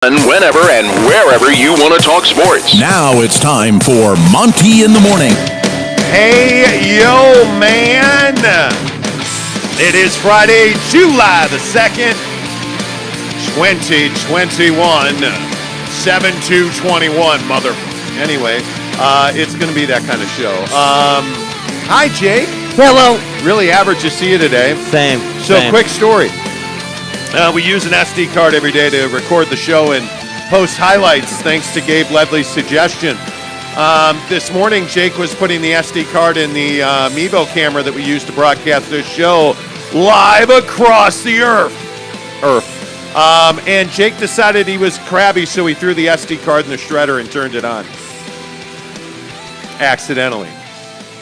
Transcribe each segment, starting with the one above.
Whenever and wherever you want to talk sports. Now it's time for Monty in the Morning. Hey, yo, man. It is Friday, July the 2nd, 2021, 7/2/21, mother. Anyway, it's going to be that kind of show. Hi, Jake. Hello. Really average to see you today. Same. Quick story. We use an SD card every day to record the show and post highlights, thanks to Gabe Ledley's suggestion. This morning, Jake was putting the SD card in the Mevo camera that we use to broadcast this show live across the earth. And Jake decided he was crabby, so he threw the SD card in the shredder and turned it on. Accidentally.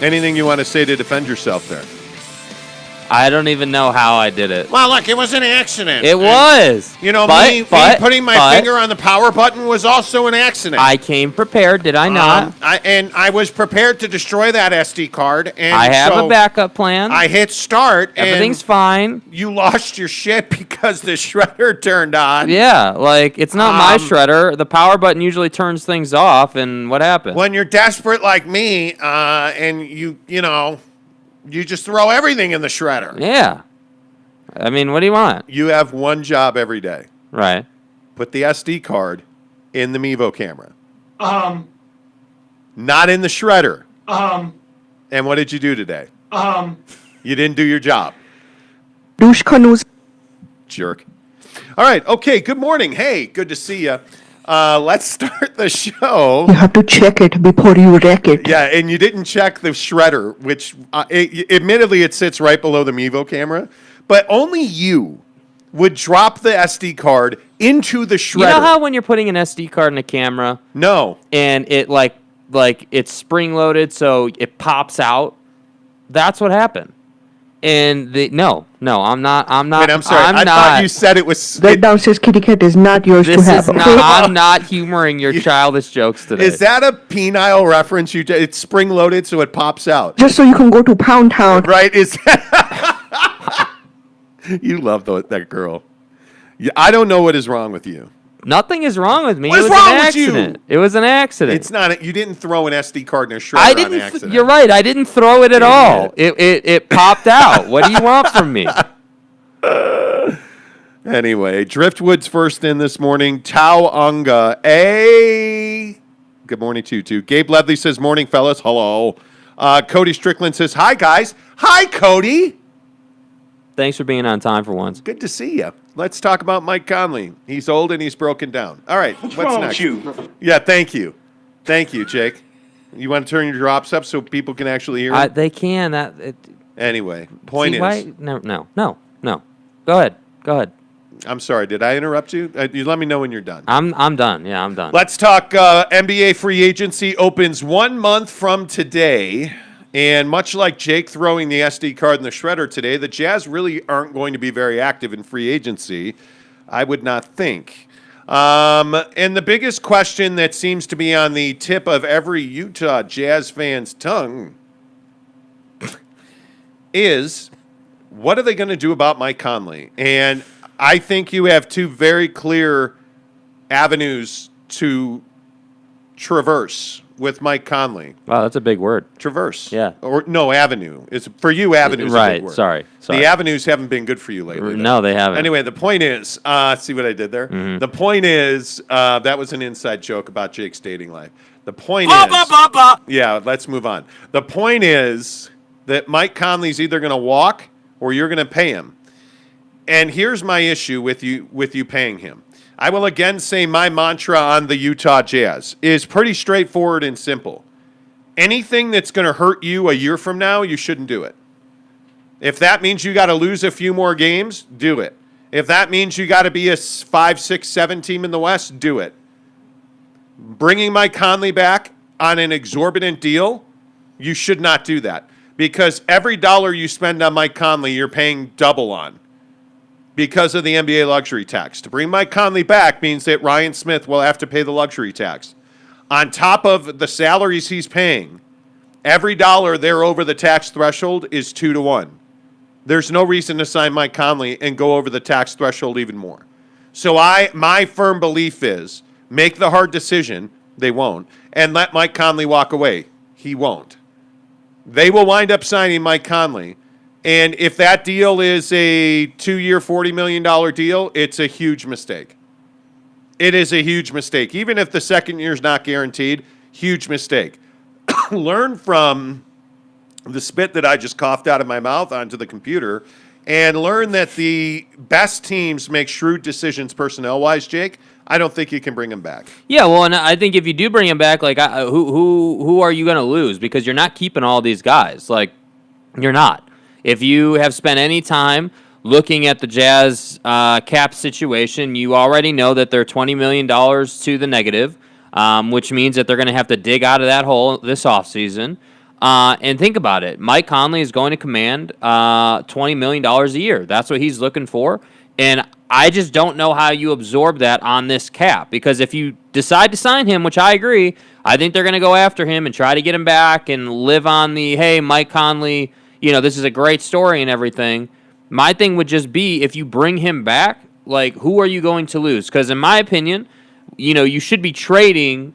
Anything you want to say to defend yourself there? I don't even know how I did it. Well, look, it was an accident. It was. You know, me putting my finger on the power button was also an accident. I came prepared, did I not? I was prepared to destroy that SD card. And I have a backup plan. I hit start. Everything's fine. You lost your shit because the shredder turned on. Yeah, like, it's not my shredder. The power button usually turns things off, and what happened? When you're desperate like me, and you just throw everything in the shredder. Yeah. I mean, what do you want? You have one job every day. Right. Put the SD card in the Mevo camera. Not in the shredder. And what did you do today? You didn't do your job. Jerk. All right. Okay. Good morning. Hey, good to see you. Let's start the show. You have to check it before you wreck it. Yeah, and you didn't check the shredder, which admittedly it sits right below the Mevo camera, but only you would drop the SD card into the shredder. You know how when you're putting an SD card in a camera? No. And it like it's spring loaded, so it pops out? That's what happened. And no, I'm not. Wait, I'm sorry. I thought you said it was. That downstairs kitty cat is not yours to have. I'm not humoring your childish jokes today. Is that a penile reference? It's spring loaded, so it pops out. Just so you can go to Pound Town. Right? Is that you love that girl? Yeah, I don't know what is wrong with you. Nothing is wrong with me. What's it was wrong an with accident. you? It was an accident. It's not. You didn't throw an SD card in a shredder I didn't. on accident. You're right. I didn't throw it at all. It popped out. What do you want from me? Anyway, Driftwood's first in this morning. Tau Unga. Good morning to you, too. Gabe Ledley says, morning, fellas. Hello. Cody Strickland says, hi, guys. Hi, Cody. Thanks for being on time for once. Good to see you. Let's talk about Mike Conley. He's old and he's broken down. All right. What's wrong next? with you? Yeah, thank you. Thank you, Jake. You want to turn your drops up so people can actually hear it? They can. Anyway, point is. Why? No. Go ahead. I'm sorry. Did I interrupt you? You let me know when you're done. I'm done. Yeah, I'm done. Let's talk NBA free agency opens 1 month from today. And much like Jake throwing the SD card in the shredder today, the Jazz really aren't going to be very active in free agency, I would not think. And the biggest question that seems to be on the tip of every Utah Jazz fan's tongue is, what are they going to do about Mike Conley? And I think you have two very clear avenues to traverse with Mike Conley. Wow, that's a big word. Traverse. Yeah. Or no, avenue. It's for you, avenue is a big word. Sorry. The avenues haven't been good for you lately. No, they haven't. Anyway, the point is, see what I did there? Mm-hmm. The point is, that was an inside joke about Jake's dating life. The point is, yeah, let's move on. The point is that Mike Conley's either going to walk or you're going to pay him. And here's my issue with you paying him. I will again say my mantra on the Utah Jazz is pretty straightforward and simple. Anything that's going to hurt you a year from now, you shouldn't do it. If that means you got to lose a few more games, do it. If that means you got to be a 5, 6, 7 team in the West, do it. Bringing Mike Conley back on an exorbitant deal, you should not do that. Because every dollar you spend on Mike Conley, you're paying double on. Because of the NBA luxury tax. To bring Mike Conley back means that Ryan Smith will have to pay the luxury tax. On top of the salaries he's paying, every dollar they're over the tax threshold is 2-1. There's no reason to sign Mike Conley and go over the tax threshold even more. So my firm belief is make the hard decision. They won't. And let Mike Conley walk away. He won't. They will wind up signing Mike Conley. And if that deal is a 2-year, $40 million deal, it's a huge mistake. It is a huge mistake. Even if the second year is not guaranteed, huge mistake. Learn from the spit that I just coughed out of my mouth onto the computer and learn that the best teams make shrewd decisions personnel-wise, Jake. I don't think you can bring him back. Yeah, well, and I think if you do bring him back, like who are you going to lose? Because you're not keeping all these guys. Like, you're not. If you have spent any time looking at the Jazz cap situation, you already know that they're $20 million to the negative, which means that they're going to have to dig out of that hole this offseason. And think about it. Mike Conley is going to command $20 million a year. That's what he's looking for. And I just don't know how you absorb that on this cap. Because if you decide to sign him, which I agree, I think they're going to go after him and try to get him back and live on the, hey, Mike Conley, this is a great story and everything. My thing would just be, if you bring him back, like, who are you going to lose? Because in my opinion, you should be trading,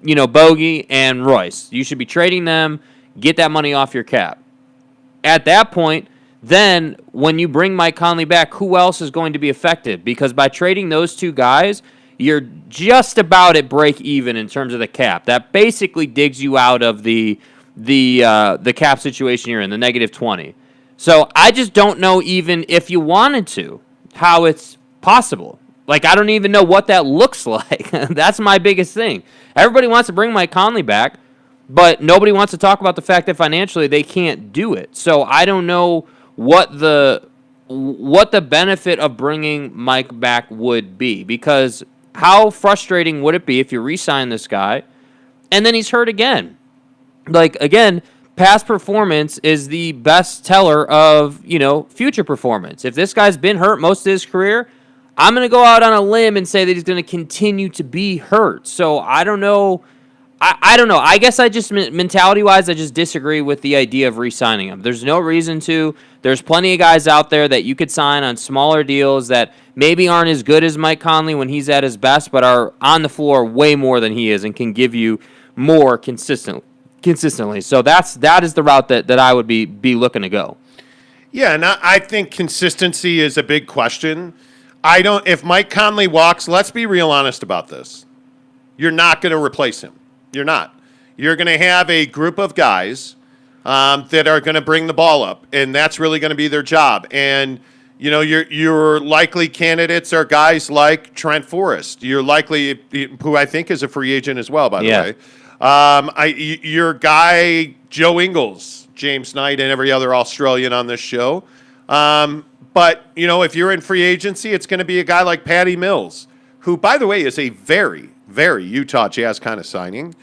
Bogey and Royce. You should be trading them, get that money off your cap. At that point, then when you bring Mike Conley back, who else is going to be affected? Because by trading those two guys, you're just about at break even in terms of the cap. That basically digs you out of the cap situation you're in, the negative 20. So I just don't know, even if you wanted to, how it's possible. Like, I don't even know what that looks like. That's my biggest thing. Everybody wants to bring Mike Conley back, but nobody wants to talk about the fact that financially they can't do it. So I don't know what the benefit of bringing Mike back would be, because how frustrating would it be if you re-sign this guy and then he's hurt again? Like, again, past performance is the best teller of, future performance. If this guy's been hurt most of his career, I'm going to go out on a limb and say that he's going to continue to be hurt. So I don't know. I don't know. I guess I just, mentality-wise, I just disagree with the idea of re-signing him. There's no reason to. There's plenty of guys out there that you could sign on smaller deals that maybe aren't as good as Mike Conley when he's at his best, but are on the floor way more than he is and can give you more consistently. So that is the route that I would be looking to go. Yeah, and I think consistency is a big question. If Mike Conley walks, let's be real honest about this. You're not going to replace him. You're not. You're going to have a group of guys that are going to bring the ball up, and that's really going to be their job. And your likely candidates are guys like Trent Forrest. You're likely, who I think is a free agent as well, by the way. Your guy Joe Ingles, James Knight, and every other Australian on this show. But if you're in free agency, it's going to be a guy like Patty Mills, who, by the way, is a very, very Utah Jazz kind of signing.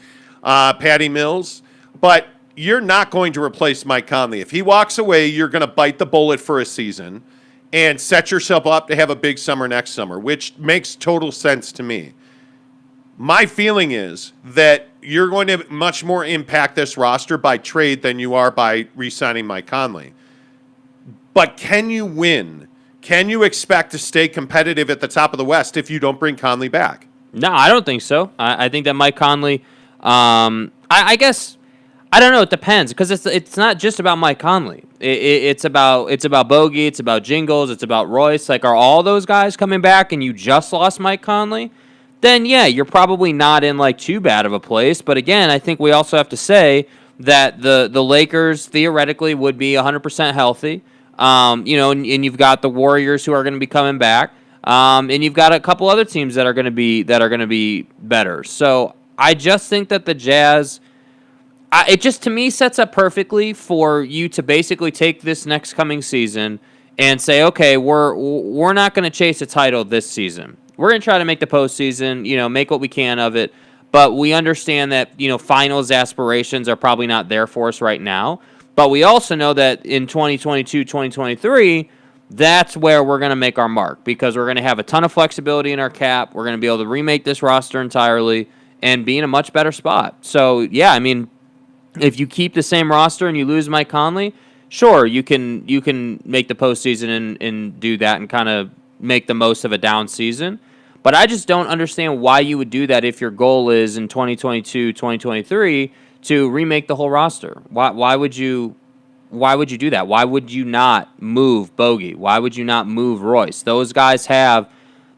Patty Mills. But you're not going to replace Mike Conley. If he walks away, you're going to bite the bullet for a season and set yourself up to have a big summer next summer, which makes total sense to me. My feeling is that you're going to much more impact this roster by trade than you are by re-signing Mike Conley. But can you win? Can you expect to stay competitive at the top of the West if you don't bring Conley back? No, I don't think so. I think that Mike Conley, I guess, I don't know. It depends, because it's not just about Mike Conley. It's about Bogey. It's about Jingles. It's about Royce. Like, are all those guys coming back and you just lost Mike Conley? Then yeah, you're probably not in like too bad of a place. But again, I think we also have to say that the Lakers theoretically would be 100% healthy. And you've got the Warriors who are going to be coming back. And you've got a couple other teams that are going to be better. So I just think that the Jazz, it just to me sets up perfectly for you to basically take this next coming season and say, okay, we're not going to chase a title this season. We're going to try to make the postseason, make what we can of it. But we understand that, finals aspirations are probably not there for us right now. But we also know that in 2022, 2023, that's where we're going to make our mark, because we're going to have a ton of flexibility in our cap. We're going to be able to remake this roster entirely and be in a much better spot. So, yeah, I mean, if you keep the same roster and you lose Mike Conley, sure, you can make the postseason and do that and kind of, make the most of a down season. But I just don't understand why you would do that if your goal is in 2022, 2023 to remake the whole roster. Why would you do that? Why would you not move Bogey? Why would you not move Royce? Those guys have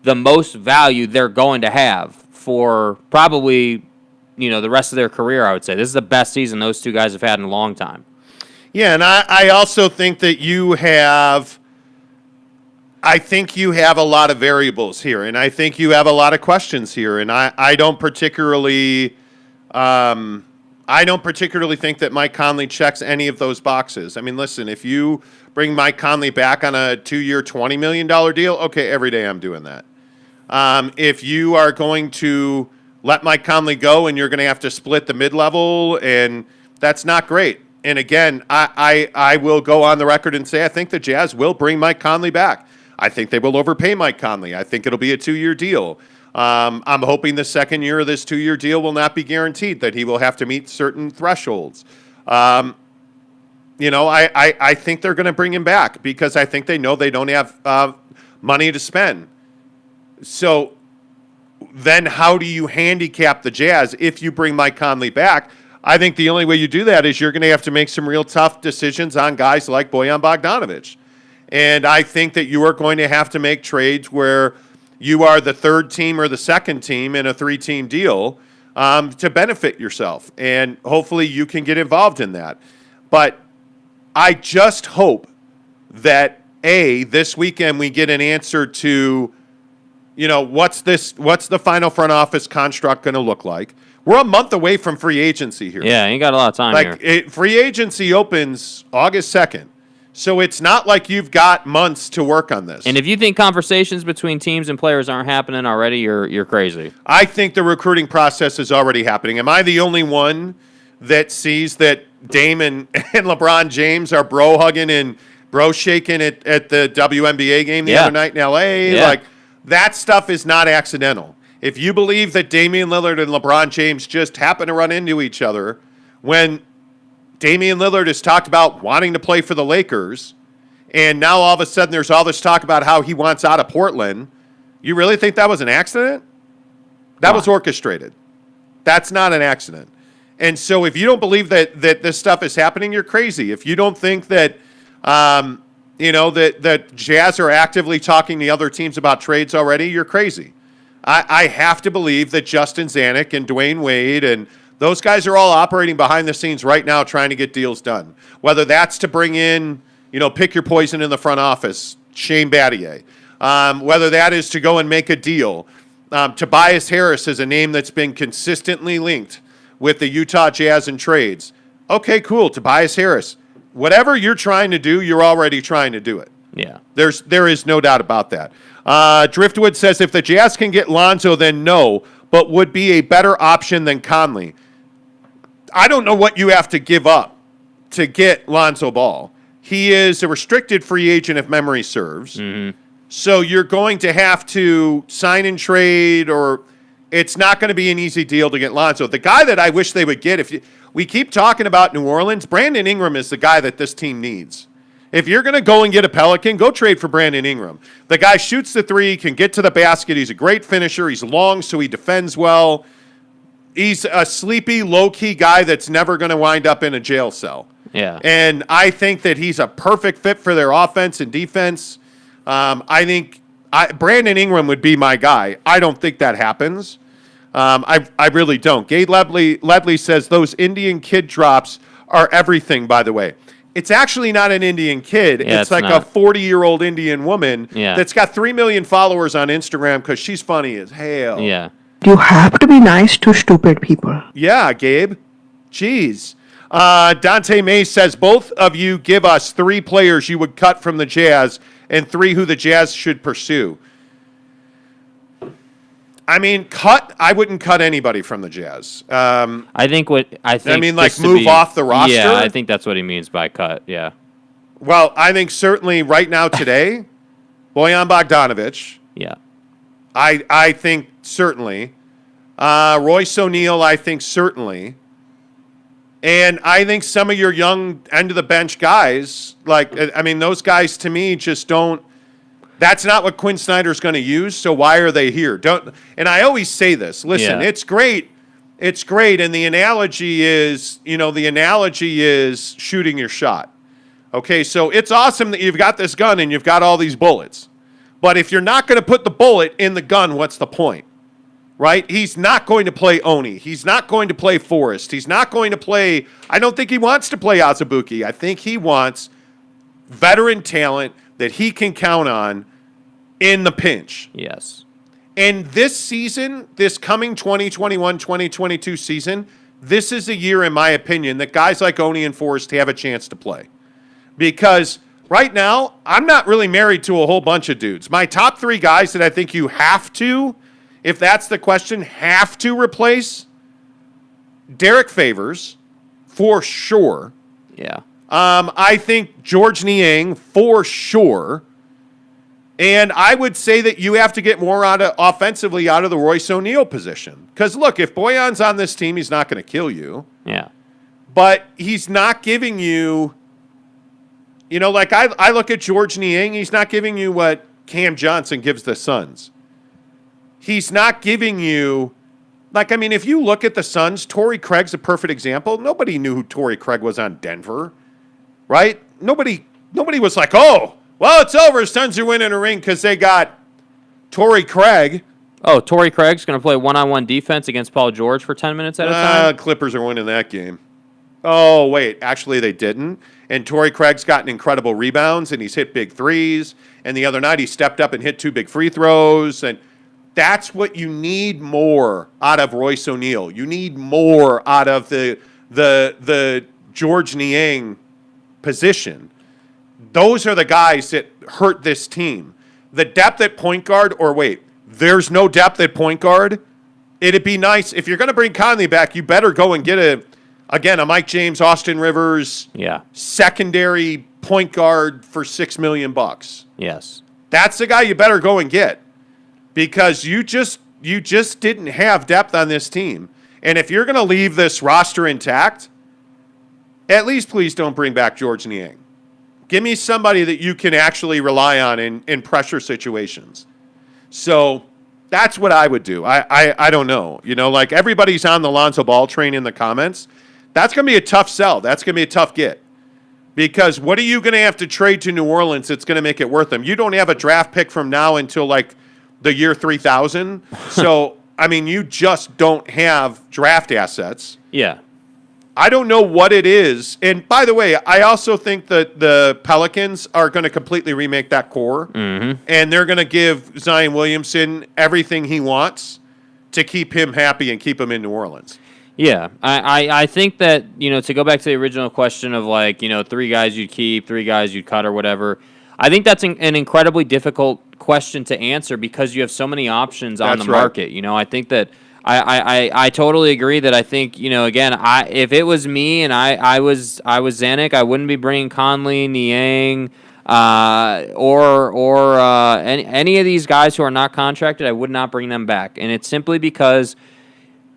the most value they're going to have for probably, the rest of their career, I would say. This is the best season those two guys have had in a long time. Yeah, and I also think that you have a lot of variables here, and I think you have a lot of questions here, and I don't particularly think that Mike Conley checks any of those boxes. I mean, listen, if you bring Mike Conley back on a 2-year, $20 million deal, okay, every day I'm doing that. If you are going to let Mike Conley go and you're going to have to split the mid-level, and that's not great. And again, I will go on the record and say I think the Jazz will bring Mike Conley back. I think they will overpay Mike Conley. I think it'll be a 2-year deal. I'm hoping the second year of this 2-year deal will not be guaranteed, that he will have to meet certain thresholds. I think they're going to bring him back because I think they know they don't have money to spend. So then how do you handicap the Jazz if you bring Mike Conley back? I think the only way you do that is you're going to have to make some real tough decisions on guys like Bojan Bogdanović. And I think that you are going to have to make trades where you are the third team or the second team in a 3-team deal to benefit yourself. And hopefully you can get involved in that. But I just hope that, this weekend we get an answer to, what's the final front office construct going to look like? We're a month away from free agency here. Yeah, you got a lot of time here. Free agency opens August 2nd. So it's not like you've got months to work on this. And if you think conversations between teams and players aren't happening already, you're crazy. I think the recruiting process is already happening. Am I the only one that sees that Dame and LeBron James are bro hugging and bro shaking at the WNBA game the other night in LA? Yeah. Like, that stuff is not accidental. If you believe that Damian Lillard and LeBron James just happen to run into each other when Damian Lillard has talked about wanting to play for the Lakers, and now all of a sudden there's all this talk about how he wants out of Portland, you really think that was an accident? That was orchestrated. That's not an accident. And so if you don't believe that this stuff is happening, you're crazy. If you don't think that that Jazz are actively talking to other teams about trades already, you're crazy. I have to believe that Justin Zanuck and Dwayne Wade and those guys are all operating behind the scenes right now trying to get deals done. Whether that's to bring in, pick your poison in the front office, Shane Battier. Whether that is to go and make a deal. Tobias Harris is a name that's been consistently linked with the Utah Jazz and trades. Okay, cool, Tobias Harris. Whatever you're trying to do, you're already trying to do it. Yeah. There is no doubt about that. Driftwood says if the Jazz can get Lonzo, then no, but would be a better option than Conley. I don't know what you have to give up to get Lonzo Ball. He is a restricted free agent if memory serves. Mm-hmm. So you're going to have to sign and trade, or it's not going to be an easy deal to get Lonzo. The guy that I wish they would get, we keep talking about New Orleans, Brandon Ingram is the guy that this team needs. If you're going to go and get a Pelican, go trade for Brandon Ingram. The guy shoots the three, can get to the basket. He's a great finisher. He's long, so he defends well. He's a sleepy, low-key guy that's never going to wind up in a jail cell. Yeah. And I think that he's a perfect fit for their offense and defense. I think Brandon Ingram would be my guy. I don't think that happens. I really don't. Gabe Ledley says those Indian kid drops are everything, by the way. It's actually not an Indian kid. Yeah, it's like not. a 40-year-old Indian woman Yeah. that's got 3 million followers on Instagram because she's funny as hell. Yeah. You have to be nice to stupid people. Yeah, Gabe. Jeez. Dante May says, both of you give us 3 players you would cut from the Jazz and 3 who the Jazz should pursue. I mean, I wouldn't cut anybody from the Jazz. I think move off the roster? Yeah, I think that's what he means by cut, yeah. Well, I think certainly right now today, Bojan Bogdanović. Yeah. I think certainly. Royce O'Neal, I think certainly. And I think some of your young end-of-the-bench guys, those guys to me just don't. That's not what Quinn Snyder's going to use, so why are they here? And I always say this. Listen, Yeah. it's great. It's great, and the analogy is shooting your shot. Okay, so it's awesome that you've got this gun and you've got all these bullets. But if you're not going to put the bullet in the gun, what's the point? Right? He's not going to play Oni. He's not going to play Forrest. He's not going to play, I don't think he wants to play Azubuike. I think he wants veteran talent that he can count on in the pinch. Yes. And this season, this coming 2021-2022 season, this is a year, in my opinion, that guys like Oni and Forrest have a chance to play. Because right now, I'm not really married to a whole bunch of dudes. My top 3 guys that I think you have to, if that's the question, have to replace, Derek Favors, for sure. Yeah. I think George Niang, for sure. And I would say that you have to get more offensively out of the Royce O'Neal position. Because, look, if Boyan's on this team, he's not going to kill you. Yeah. But he's not giving you, like I look at George Niang, he's not giving you what Cam Johnson gives the Suns. He's not giving you, if you look at the Suns, Torrey Craig's a perfect example. Nobody knew who Torrey Craig was on Denver, right? Nobody was like, oh, well, it's over. Suns are winning a ring because they got Torrey Craig. Oh, Torrey Craig's going to play one-on-one defense against Paul George for 10 minutes at a time? Clippers are winning that game. Oh, wait. Actually, they didn't. And Torrey Craig's gotten incredible rebounds, and he's hit big threes. And the other night, he stepped up and hit 2 big free throws. And that's what you need more out of Royce O'Neal. You need more out of the George Niang position. Those are the guys that hurt this team. The depth at point guard, there's no depth at point guard. It'd be nice if you're going to bring Conley back, you better go and get a Mike James, Austin Rivers, secondary point guard for $6 million. Yes. That's the guy you better go and get, because you just didn't have depth on this team. And if you're going to leave this roster intact, at least please don't bring back George Niang. Give me somebody that you can actually rely on in pressure situations. So that's what I would do. I don't know. Everybody's on the Lonzo Ball train in the comments. That's going to be a tough sell. That's going to be a tough get. Because what are you going to have to trade to New Orleans that's going to make it worth them? You don't have a draft pick from now until the year 3000. So, you just don't have draft assets. Yeah. I don't know what it is. And by the way, I also think that the Pelicans are going to completely remake that core. Mm-hmm. And they're going to give Zion Williamson everything he wants to keep him happy and keep him in New Orleans. Yeah. I think that, to go back to the original question of 3 guys you'd keep, 3 guys you'd cut or whatever, I think that's an incredibly difficult question to answer because you have so many options on the market. I think that I totally agree that I think, again, if it was me and I was Zanuck, I wouldn't be bringing Conley, Niang, or any of these guys who are not contracted. I would not bring them back. And it's simply because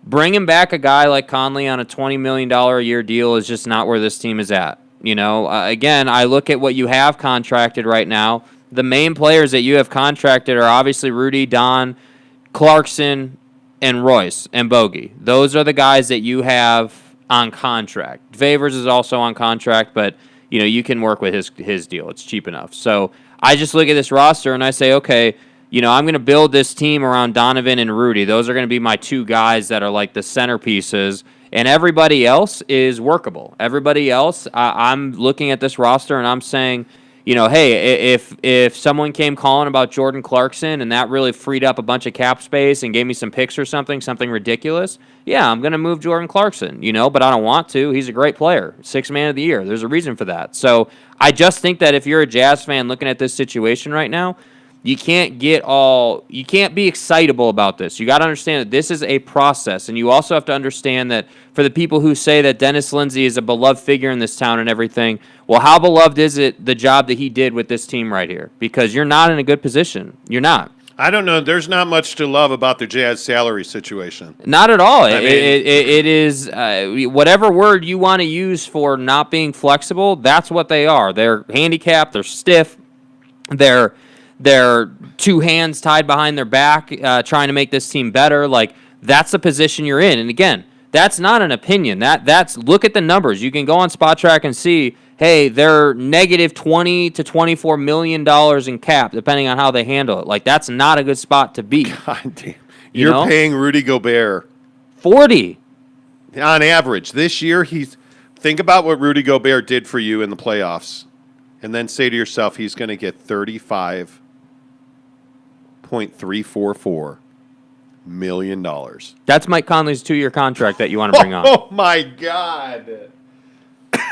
bringing back a guy like Conley on a $20 million a year deal is just not where this team is at. Again, I look at what you have contracted right now. The main players that you have contracted are obviously Rudy, Don, Clarkson, and Royce and Bogey. Those are the guys that you have on contract. Favors is also on contract, but you can work with his deal. It's cheap enough. So I just look at this roster and I say, okay, I'm going to build this team around Donovan and Rudy. Those are going to be my 2 guys that are like the centerpieces, and everybody else is workable. Everybody else, I'm looking at this roster and I'm saying, hey, if someone came calling about Jordan Clarkson and that really freed up a bunch of cap space and gave me some picks or something ridiculous, yeah, I'm going to move Jordan Clarkson, but I don't want to. He's a great player, 6th man of the year. There's a reason for that. So I just think that if you're a Jazz fan looking at this situation right now, you can't be excitable about this. You got to understand that this is a process, and you also have to understand that for the people who say that Dennis Lindsey is a beloved figure in this town and everything, well, how beloved is it, the job that he did with this team right here? Because you're not in a good position. You're not. I don't know. There's not much to love about the Jazz salary situation. Not at all. It is whatever word you want to use for not being flexible, that's what they are. They're handicapped. They're stiff. they're two hands tied behind their back, trying to make this team better. Like, that's the position you're in. And again, that's not an opinion. That's look at the numbers. You can go on Spot Track and see, hey, they're negative $20 to $24 million in cap, depending on how they handle it. Like, that's not a good spot to be. God damn. You're paying Rudy Gobert 40 on average. This year, think about what Rudy Gobert did for you in the playoffs, and then say to yourself, he's going to get $35.344 million. That's Mike Conley's 2-year contract that you want to bring on. Oh my God.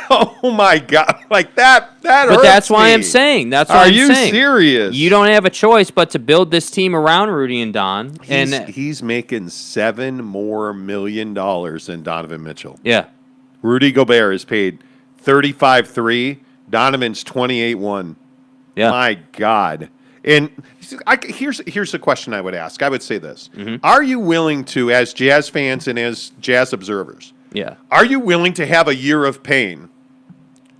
Oh my God. Like that But that's why I'm saying. That's why Are I'm you saying. serious? You don't have a choice but to build this team around Rudy and Don. He's making $7 more million than Donovan Mitchell. Yeah. Rudy Gobert is paid 35.3. Donovan's 28.1. Yeah. My God. And here's the question I would ask. I would say this. Mm-hmm. Are you willing to, as Jazz fans and as Jazz observers, are you willing to have a year of pain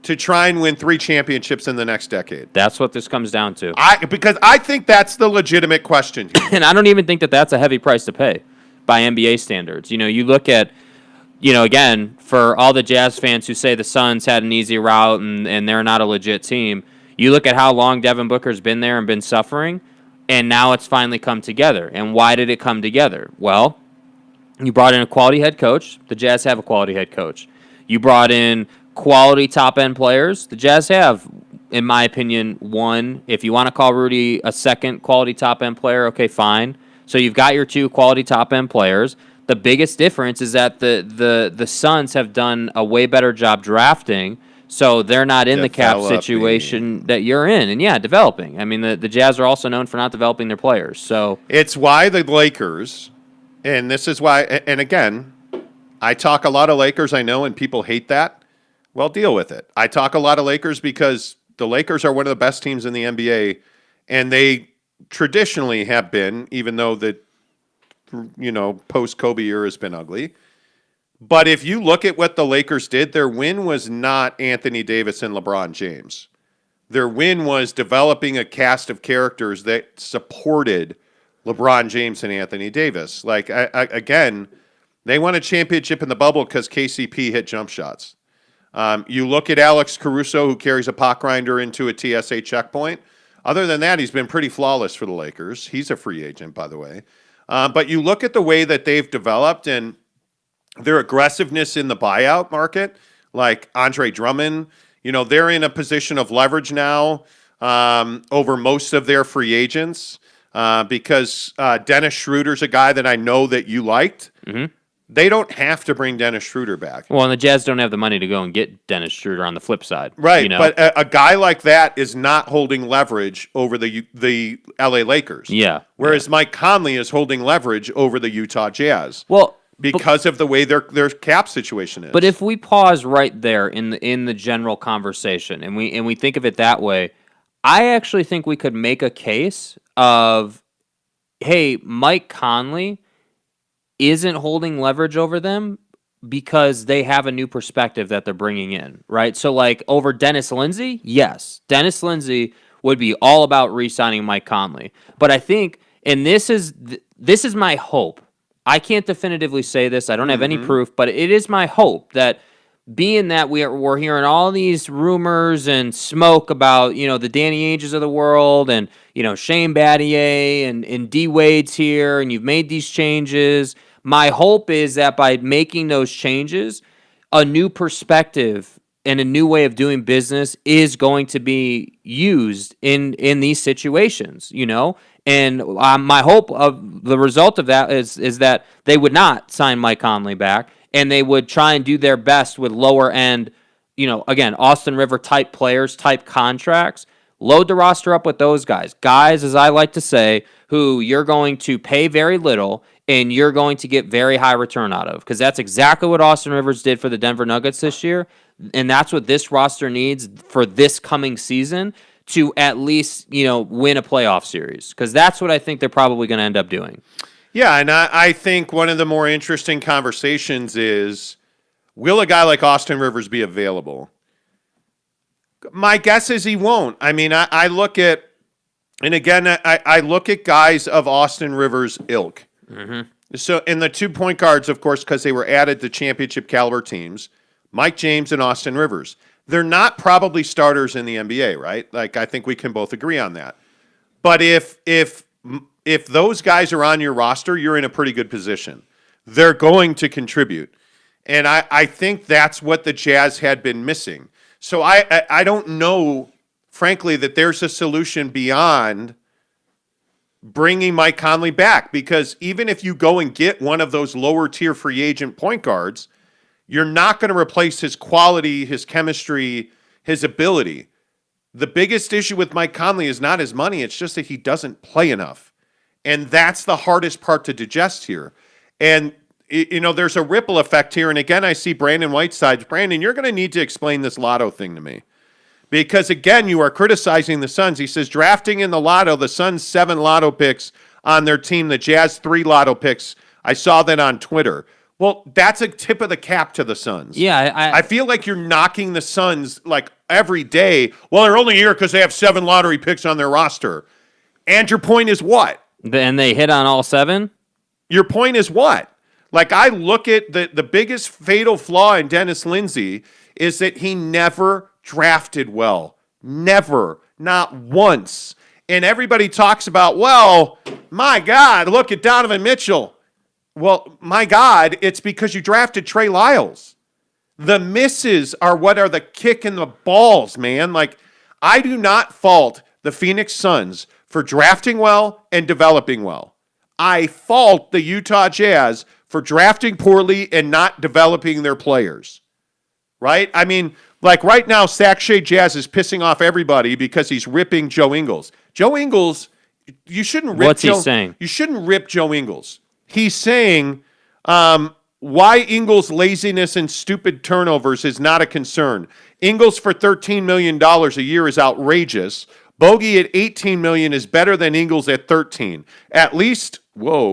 to try and win 3 championships in the next decade? That's what this comes down to. Because I think that's the legitimate question here. And I don't even think that that's a heavy price to pay by NBA standards. You look at, again, for all the Jazz fans who say the Suns had an easy route and they're not a legit team, you look at how long Devin Booker's been there and been suffering, and now it's finally come together. And why did it come together? Well, you brought in a quality head coach. The Jazz have a quality head coach. You brought in quality top-end players. The Jazz have, in my opinion, one. If you want to call Rudy a second quality top-end player, okay, fine. So you've got your 2 quality top-end players. The biggest difference is that the Suns have done a way better job drafting, so they're not in the cap situation that you're in. And, yeah, developing. I mean, the Jazz are also known for not developing their players. So it's why the Lakers, and this is why, and again, I talk a lot of Lakers, I know, and people hate that. Well, deal with it. I talk a lot of Lakers because the Lakers are one of the best teams in the NBA, and they traditionally have been, even though the post-Kobe era has been ugly. But if you look at what the Lakers did, their win was not Anthony Davis and LeBron James. Their win was developing a cast of characters that supported LeBron James and Anthony Davis. Like, again, they won a championship in the bubble because KCP hit jump shots. You look at Alex Caruso, who carries a pot grinder into a TSA checkpoint. Other than that, he's been pretty flawless for the Lakers. He's a free agent, by the way. But you look at the way that they've developed and their aggressiveness in the buyout market, like Andre Drummond, they're in a position of leverage now over most of their free agents because Dennis Schroeder's a guy that I know that you liked. Mm-hmm. They don't have to bring Dennis Schroeder back. Well, and the Jazz don't have the money to go and get Dennis Schroeder on the flip side. Right, but a guy like that is not holding leverage over the LA Lakers. Yeah. Whereas Mike Conley is holding leverage over the Utah Jazz. Well, because of the way their cap situation is. But if we pause right there in the general conversation and we think of it that way, I actually think we could make a case of, hey, Mike Conley isn't holding leverage over them because they have a new perspective that they're bringing in, right? So, like, over Dennis Lindsey, yes. Dennis Lindsey would be all about re-signing Mike Conley. But I think, and this is my hope. I can't definitively say this. I don't have any proof, but it is my hope that being that we're hearing all these rumors and smoke about, the Danny Ainges of the world and, Shane Battier and D Wade's here and you've made these changes. My hope is that by making those changes, a new perspective and a new way of doing business is going to be used in these situations, And my hope of the result of that is that they would not sign Mike Conley back and they would try and do their best with lower end, again, Austin River type players, type contracts. Load the roster up with those guys. Guys, as I like to say, who you're going to pay very little and you're going to get very high return out of. Because that's exactly what Austin Rivers did for the Denver Nuggets this year. And that's what this roster needs for this coming season to at least, win a playoff series. Because that's what I think they're probably going to end up doing. Yeah, and I think one of the more interesting conversations is, will a guy like Austin Rivers be available? My guess is he won't. I mean, I look at And again, I look at guys of Austin Rivers' ilk. So, and the 2 point guards, of course, because they were added to championship caliber teams, Mike James and Austin Rivers. They're not probably starters in the NBA, right? Like, I think we can both agree on that. But if those guys are on your roster, you're in a pretty good position. They're going to contribute. And I think that's what the Jazz had been missing. So I don't know, frankly, that there's a solution beyond bringing Mike Conley back, because even if you go and get one of those lower tier free agent point guards, you're not going to replace his quality, his chemistry, his ability. The biggest issue with Mike Conley is not his money. It's just that he doesn't play enough. And that's the hardest part to digest here. And, there's a ripple effect here. And again, I see Brandon Whiteside. Brandon, you're going to need to explain this lotto thing to me. Because, again, you are criticizing the Suns. He says, drafting in the lotto, the Suns 7 lotto picks on their team, the Jazz 3 lotto picks. I saw that on Twitter. Well, that's a tip of the cap to the Suns. Yeah, I feel like you're knocking the Suns like every day. Well, they're only here because they have 7 lottery picks on their roster. And your point is what? And they hit on all 7? Your point is what? Like, I look at the biggest fatal flaw in Dennis Lindsey is that he never drafted well. Never. Not once. And everybody talks about, well, my God, look at Donovan Mitchell. Well, my God, it's because you drafted Trey Lyles. The misses are what are the kick in the balls, man. Like, I do not fault the Phoenix Suns for drafting well and developing well. I fault the Utah Jazz for drafting poorly and not developing their players. Right? I mean, like right now, Sack Shea Jazz is pissing off everybody because he's ripping Joe Ingles. Joe Ingles, you shouldn't rip What's he saying? You shouldn't rip Joe Ingles. He's saying why Ingles' laziness and stupid turnovers is not a concern. Ingles for $13 million a year is outrageous. Bogey at $18 million is better than Ingles at 13. At least,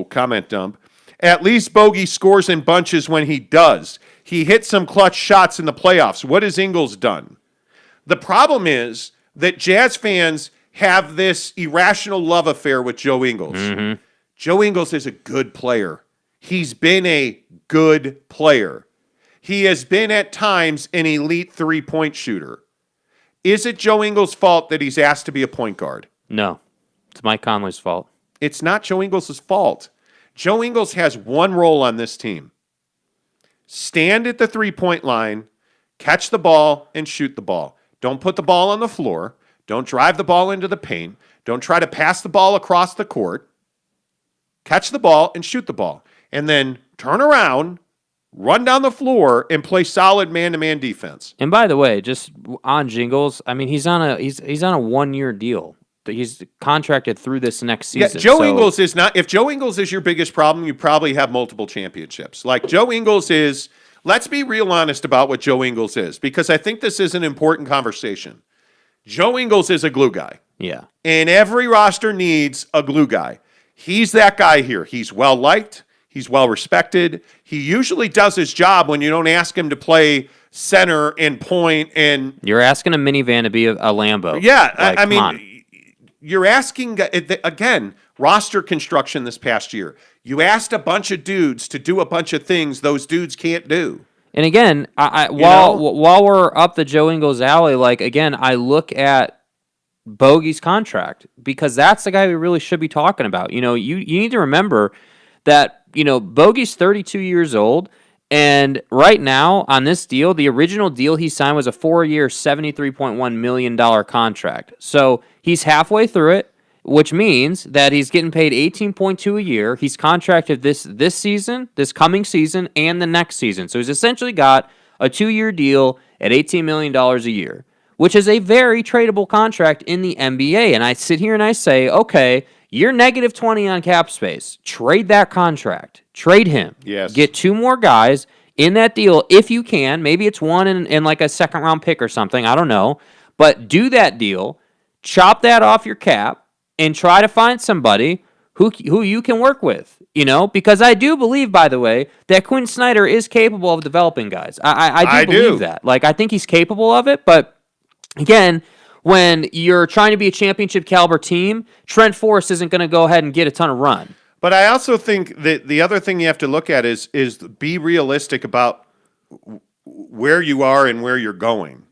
comment dump. At least Bogey scores in bunches when he does. He hit some clutch shots in the playoffs. What has Ingles done? The problem is that Jazz fans have this irrational love affair with Joe Ingles. Mm-hmm. Joe Ingles is a good player. He's been a good player. He has been at times an elite three-point shooter. Is it Joe Ingles' fault that he's asked to be a point guard? No. It's Mike Conley's fault. It's not Joe Ingles' fault. Joe Ingles has one role on this team. Stand at the three-point line, catch the ball, and shoot the ball. Don't put the ball on the floor. Don't drive the ball into the paint. Don't try to pass the ball across the court. Catch the ball and shoot the ball. And then turn around, run down the floor, and play solid man-to-man defense. And by the way, just on Jingles, I mean, he's on a 1-year deal. He's contracted through this next season. Yeah, Ingles is not. If Joe Ingles is your biggest problem, you probably have multiple championships. Like Joe Ingles is. Let's be real honest about what Joe Ingles is, because I think this is an important conversation. Joe Ingles is a glue guy. Yeah. And every roster needs a glue guy. He's that guy here. He's well liked. He's well respected. He usually does his job when you don't ask him to play center and point. And you're asking a minivan to be a Lambo. Yeah, like, I mean. You're asking, again, roster construction this past year. You asked a bunch of dudes to do a bunch of things those dudes can't do. And again, while we're up the Joe Ingles alley, like, again, I look at Bogey's contract, because that's the guy we really should be talking about. You need to remember that, Bogey's 32 years old, and right now on this deal, the original deal he signed was a 4-year, $73.1 million contract. So he's halfway through it, which means that he's getting paid $18.2 a year. He's contracted this season, this coming season, and the next season. So he's essentially got a 2-year deal at $18 million a year, which is a very tradable contract in the NBA. And I sit here and I say, okay, you're negative 20 on cap space. Trade that contract. Trade him. Yes. Get 2 more guys in that deal if you can. Maybe it's one in like a second-round pick or something. I don't know. But do that deal. Chop that off your cap and try to find somebody who you can work with. Because I do believe, by the way, that Quinn Snyder is capable of developing guys. I do believe that. Like, I think he's capable of it. But, again, when you're trying to be a championship caliber team, Trent Forrest isn't going to go ahead and get a ton of run. But I also think that the other thing you have to look at is be realistic about where you are and where you're going.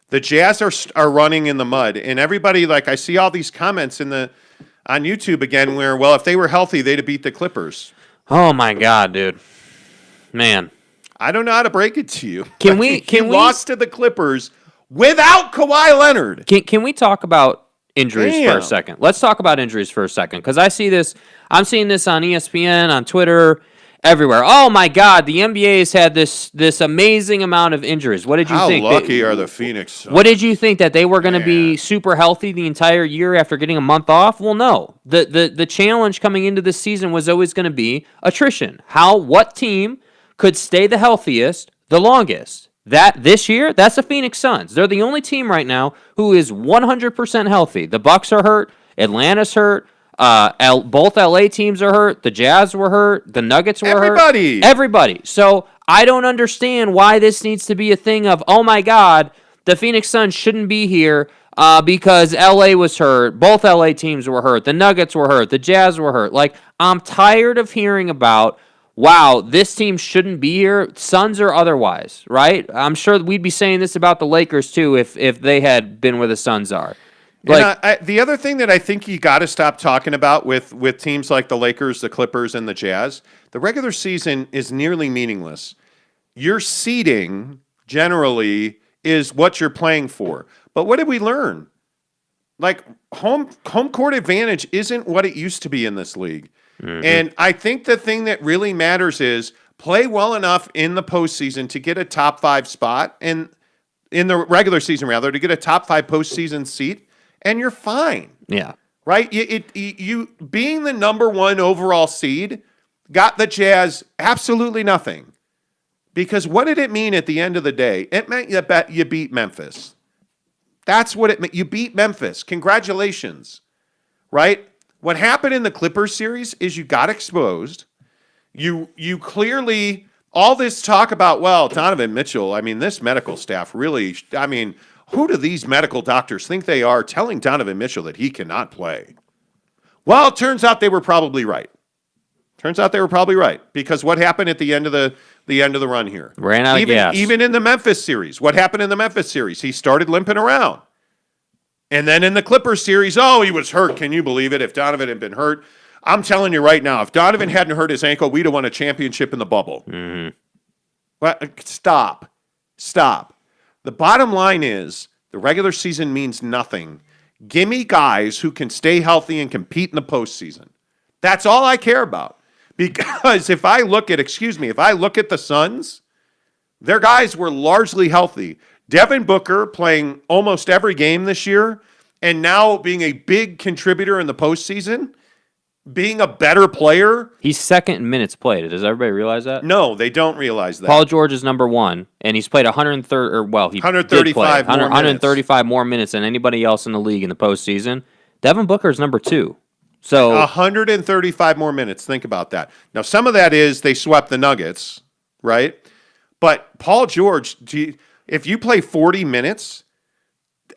The Jazz are running in the mud, and everybody, like, I see all these comments on YouTube again where, well, if they were healthy, they'd have beat the Clippers. Oh my God, dude, man! I don't know how to break it to you. Can we lost to the Clippers without Kawhi Leonard? Can we talk about injuries for a second? Let's talk about injuries for a second, because I'm seeing this on ESPN, on Twitter, everywhere. Oh my God, the NBA has had this amazing amount of injuries. What did you think? How lucky are the Phoenix Suns? What did you think, that they were going to be super healthy the entire year after getting a month off? Well, no. The challenge coming into this season was always going to be attrition. What team could stay the healthiest the longest? This year, that's the Phoenix Suns. They're the only team right now who is 100% healthy. The Bucks are hurt. Atlanta's hurt. Both LA teams are hurt. The Jazz were hurt. The Nuggets were hurt. Everybody. So I don't understand why this needs to be a thing of, oh my God, the Phoenix Suns shouldn't be here because LA was hurt. Both LA teams were hurt. The Nuggets were hurt. The Jazz were hurt. Like, I'm tired of hearing about, wow, this team shouldn't be here, Suns or otherwise, right? I'm sure we'd be saying this about the Lakers too if they had been where the Suns are. Like, the other thing that I think you got to stop talking about with teams like the Lakers, the Clippers, and the Jazz, the regular season is nearly meaningless. Your seeding generally is what you're playing for. But what did we learn? Like, home court advantage isn't what it used to be in this league. Mm-hmm. And I think the thing that really matters is play well enough in the postseason to get a top 5 spot, and in the regular season, rather, to get a top 5 postseason seat. And you're fine. Yeah. Right? You being the number 1 overall seed got the Jazz absolutely nothing. Because what did it mean at the end of the day? It meant you beat Memphis. That's what it meant. You beat Memphis. Congratulations. Right? What happened in the Clippers series is you got exposed. You clearly, all this talk about, well, Donovan Mitchell, I mean, this medical staff really, I mean, who do these medical doctors think they are telling Donovan Mitchell that he cannot play? Well, it turns out they were probably right. Because what happened at the end of the run here? Ran out of gas. Even in the Memphis series. What happened in the Memphis series? He started limping around. And then in the Clippers series, oh, he was hurt. Can you believe it? If Donovan had been hurt, I'm telling you right now, if Donovan hadn't hurt his ankle, we'd have won a championship in the bubble. Mm-hmm. Well, stop. The bottom line is the regular season means nothing. Give me guys who can stay healthy and compete in the postseason. That's all I care about. Because if I look at the Suns, their guys were largely healthy. Devin Booker playing almost every game this year and now being a big contributor in the postseason, being a better player. He's second in minutes played. Does everybody realize that? No, they don't realize that. Paul George is number 1, and he's played 135 more minutes than anybody else in the league in the postseason. Devin Booker is number 2. So 135 more minutes. Think about that. Now, some of that is they swept the Nuggets, right? But Paul George, if you play 40 minutes,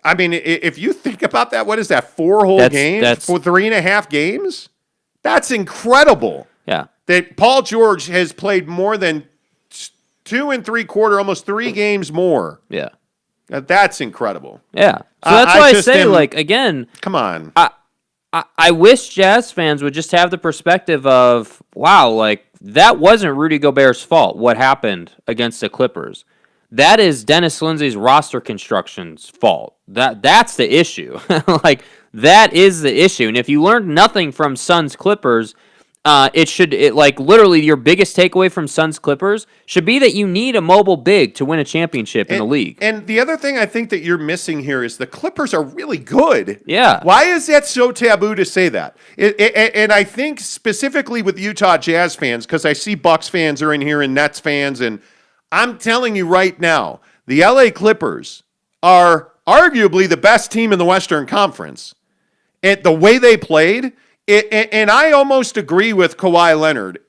I mean, if you think about that, what is that, 4 whole games? For 3.5 games? That's incredible. Yeah. That Paul George has played more than 2 3/4, almost 3 games more. Yeah. That's incredible. Yeah. So that's why I say, again. Come on. I wish Jazz fans would just have the perspective of, wow, like, that wasn't Rudy Gobert's fault, what happened against the Clippers. That is Dennis Lindsey's roster construction's fault. That's the issue. Like, that is the issue. And if you learned nothing from Suns Clippers, literally your biggest takeaway from Suns Clippers should be that you need a mobile big to win a championship in the league. And the other thing I think that you're missing here is the Clippers are really good. Yeah. Why is that so taboo to say that? And I think specifically with Utah Jazz fans, because I see Bucks fans are in here and Nets fans, and I'm telling you right now, the LA Clippers are arguably the best team in the Western Conference. And the way they played, and I almost agree with Kawhi Leonard,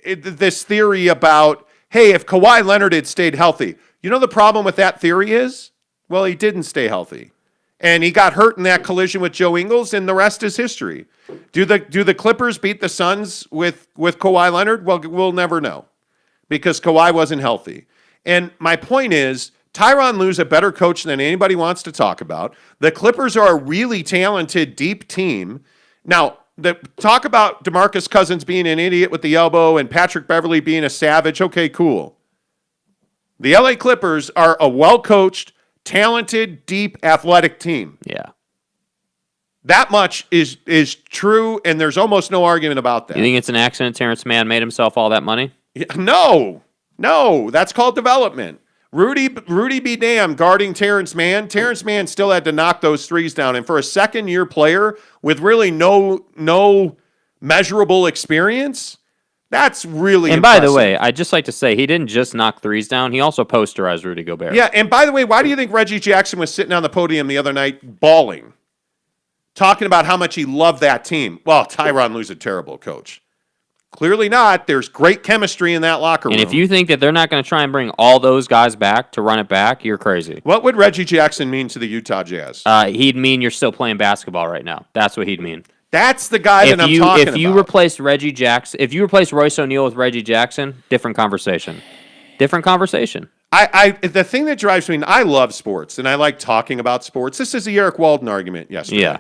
this theory about, hey, if Kawhi Leonard had stayed healthy. You know the problem with that theory is? Well, he didn't stay healthy. And he got hurt in that collision with Joe Ingles, and the rest is history. Do the Clippers beat the Suns with Kawhi Leonard? Well, we'll never know because Kawhi wasn't healthy. And my point is, Tyronn Lue's a better coach than anybody wants to talk about. The Clippers are a really talented, deep team. Now, talk about DeMarcus Cousins being an idiot with the elbow and Patrick Beverley being a savage. Okay, cool. The LA Clippers are a well-coached, talented, deep, athletic team. Yeah. That much is true, and there's almost no argument about that. You think it's an accident Terrence Mann made himself all that money? No, that's called development. Rudy be damned guarding Terrence Mann. Terrence Mann still had to knock those threes down, and for a second-year player with really no measurable experience, that's really And impressive. by the way, I'd just like to say he didn't just knock threes down; he also posterized Rudy Gobert. Yeah, and by the way, why do you think Reggie Jackson was sitting on the podium the other night bawling, talking about how much he loved that team? Well, Tyronn Lue's a terrible coach. Clearly not. There's great chemistry in that locker room. And if you think that they're not going to try and bring all those guys back to run it back, you're crazy. What would Reggie Jackson mean to the Utah Jazz? He'd mean you're still playing basketball right now. That's what he'd mean. That's the guy that I'm talking about. If you replace Reggie Jackson, if you replace Royce O'Neal with Reggie Jackson, different conversation. Different conversation. The thing that drives me, I love sports, and I like talking about sports. This is the Eric Walden argument yesterday. Yeah.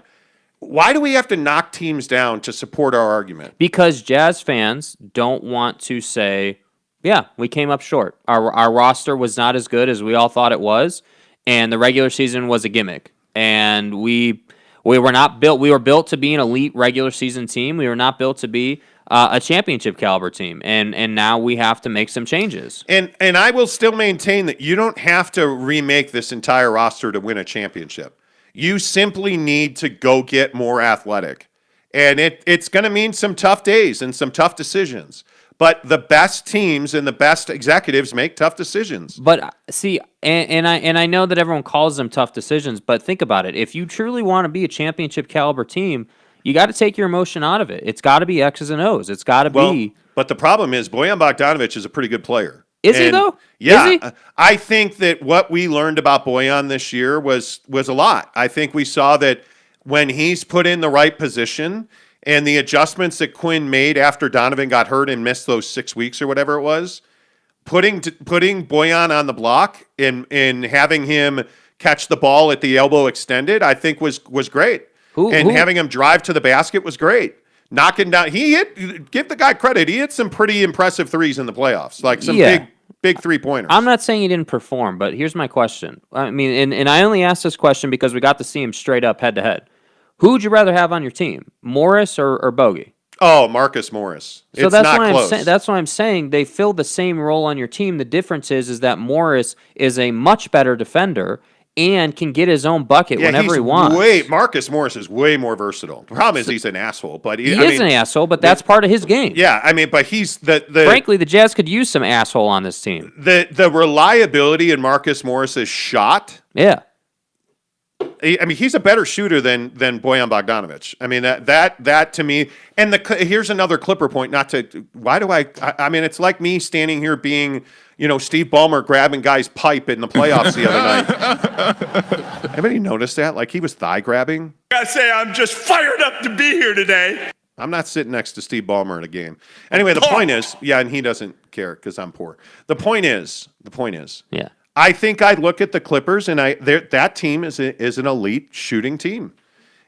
Why do we have to knock teams down to support our argument? Because Jazz fans don't want to say, yeah, we came up short. Our roster was not as good as we all thought it was, and the regular season was a gimmick. And we were not built. We were built to be an elite regular season team. We were not built to be a championship caliber team. And now we have to make some changes. And I will still maintain that you don't have to remake this entire roster to win a championship. You simply need to go get more athletic. And it's going to mean some tough days and some tough decisions. But the best teams and the best executives make tough decisions. But see, and I know that everyone calls them tough decisions, but think about it. If you truly want to be a championship caliber team, you got to take your emotion out of it. It's got to be X's and O's. It's got to be. But the problem is Bojan Bogdanovic is a pretty good player. Is he though? Yeah, Is he? I think that what we learned about Bojan this year was a lot. I think we saw that when he's put in the right position and the adjustments that Quinn made after Donovan got hurt and missed those 6 weeks or whatever it was, putting Bojan on the block and having him catch the ball at the elbow extended, I think was great. Having him drive to the basket was great. Knocking down, give the guy credit. He hit some pretty impressive threes in the playoffs, like some big 3-pointers. I'm not saying he didn't perform, but here's my question. I mean, and I only asked this question because we got to see him straight up head to head. Who would you rather have on your team, Morris or Bogey? Oh, Marcus Morris. So that's why that's why I'm saying they fill the same role on your team. The difference is that Morris is a much better defender and can get his own bucket whenever he wants. Marcus Morris is way more versatile. The problem is he's an asshole. But he is an asshole, but that's part of his game. Yeah, I mean, but he's frankly, the Jazz could use some asshole on this team. The reliability in Marcus Morris's shot. Yeah. I mean, he's a better shooter than Bojan Bogdanovic. I mean, that to me. And here's another Clipper point. I mean, it's like me standing here being, Steve Ballmer grabbing guys' pipe in the playoffs the other night. Anybody notice that? Like he was thigh grabbing. I gotta say, I'm just fired up to be here today. I'm not sitting next to Steve Ballmer in a game. Anyway, the point is, and he doesn't care because I'm poor. The point is, yeah. I think I look at the Clippers, and that team is an elite shooting team.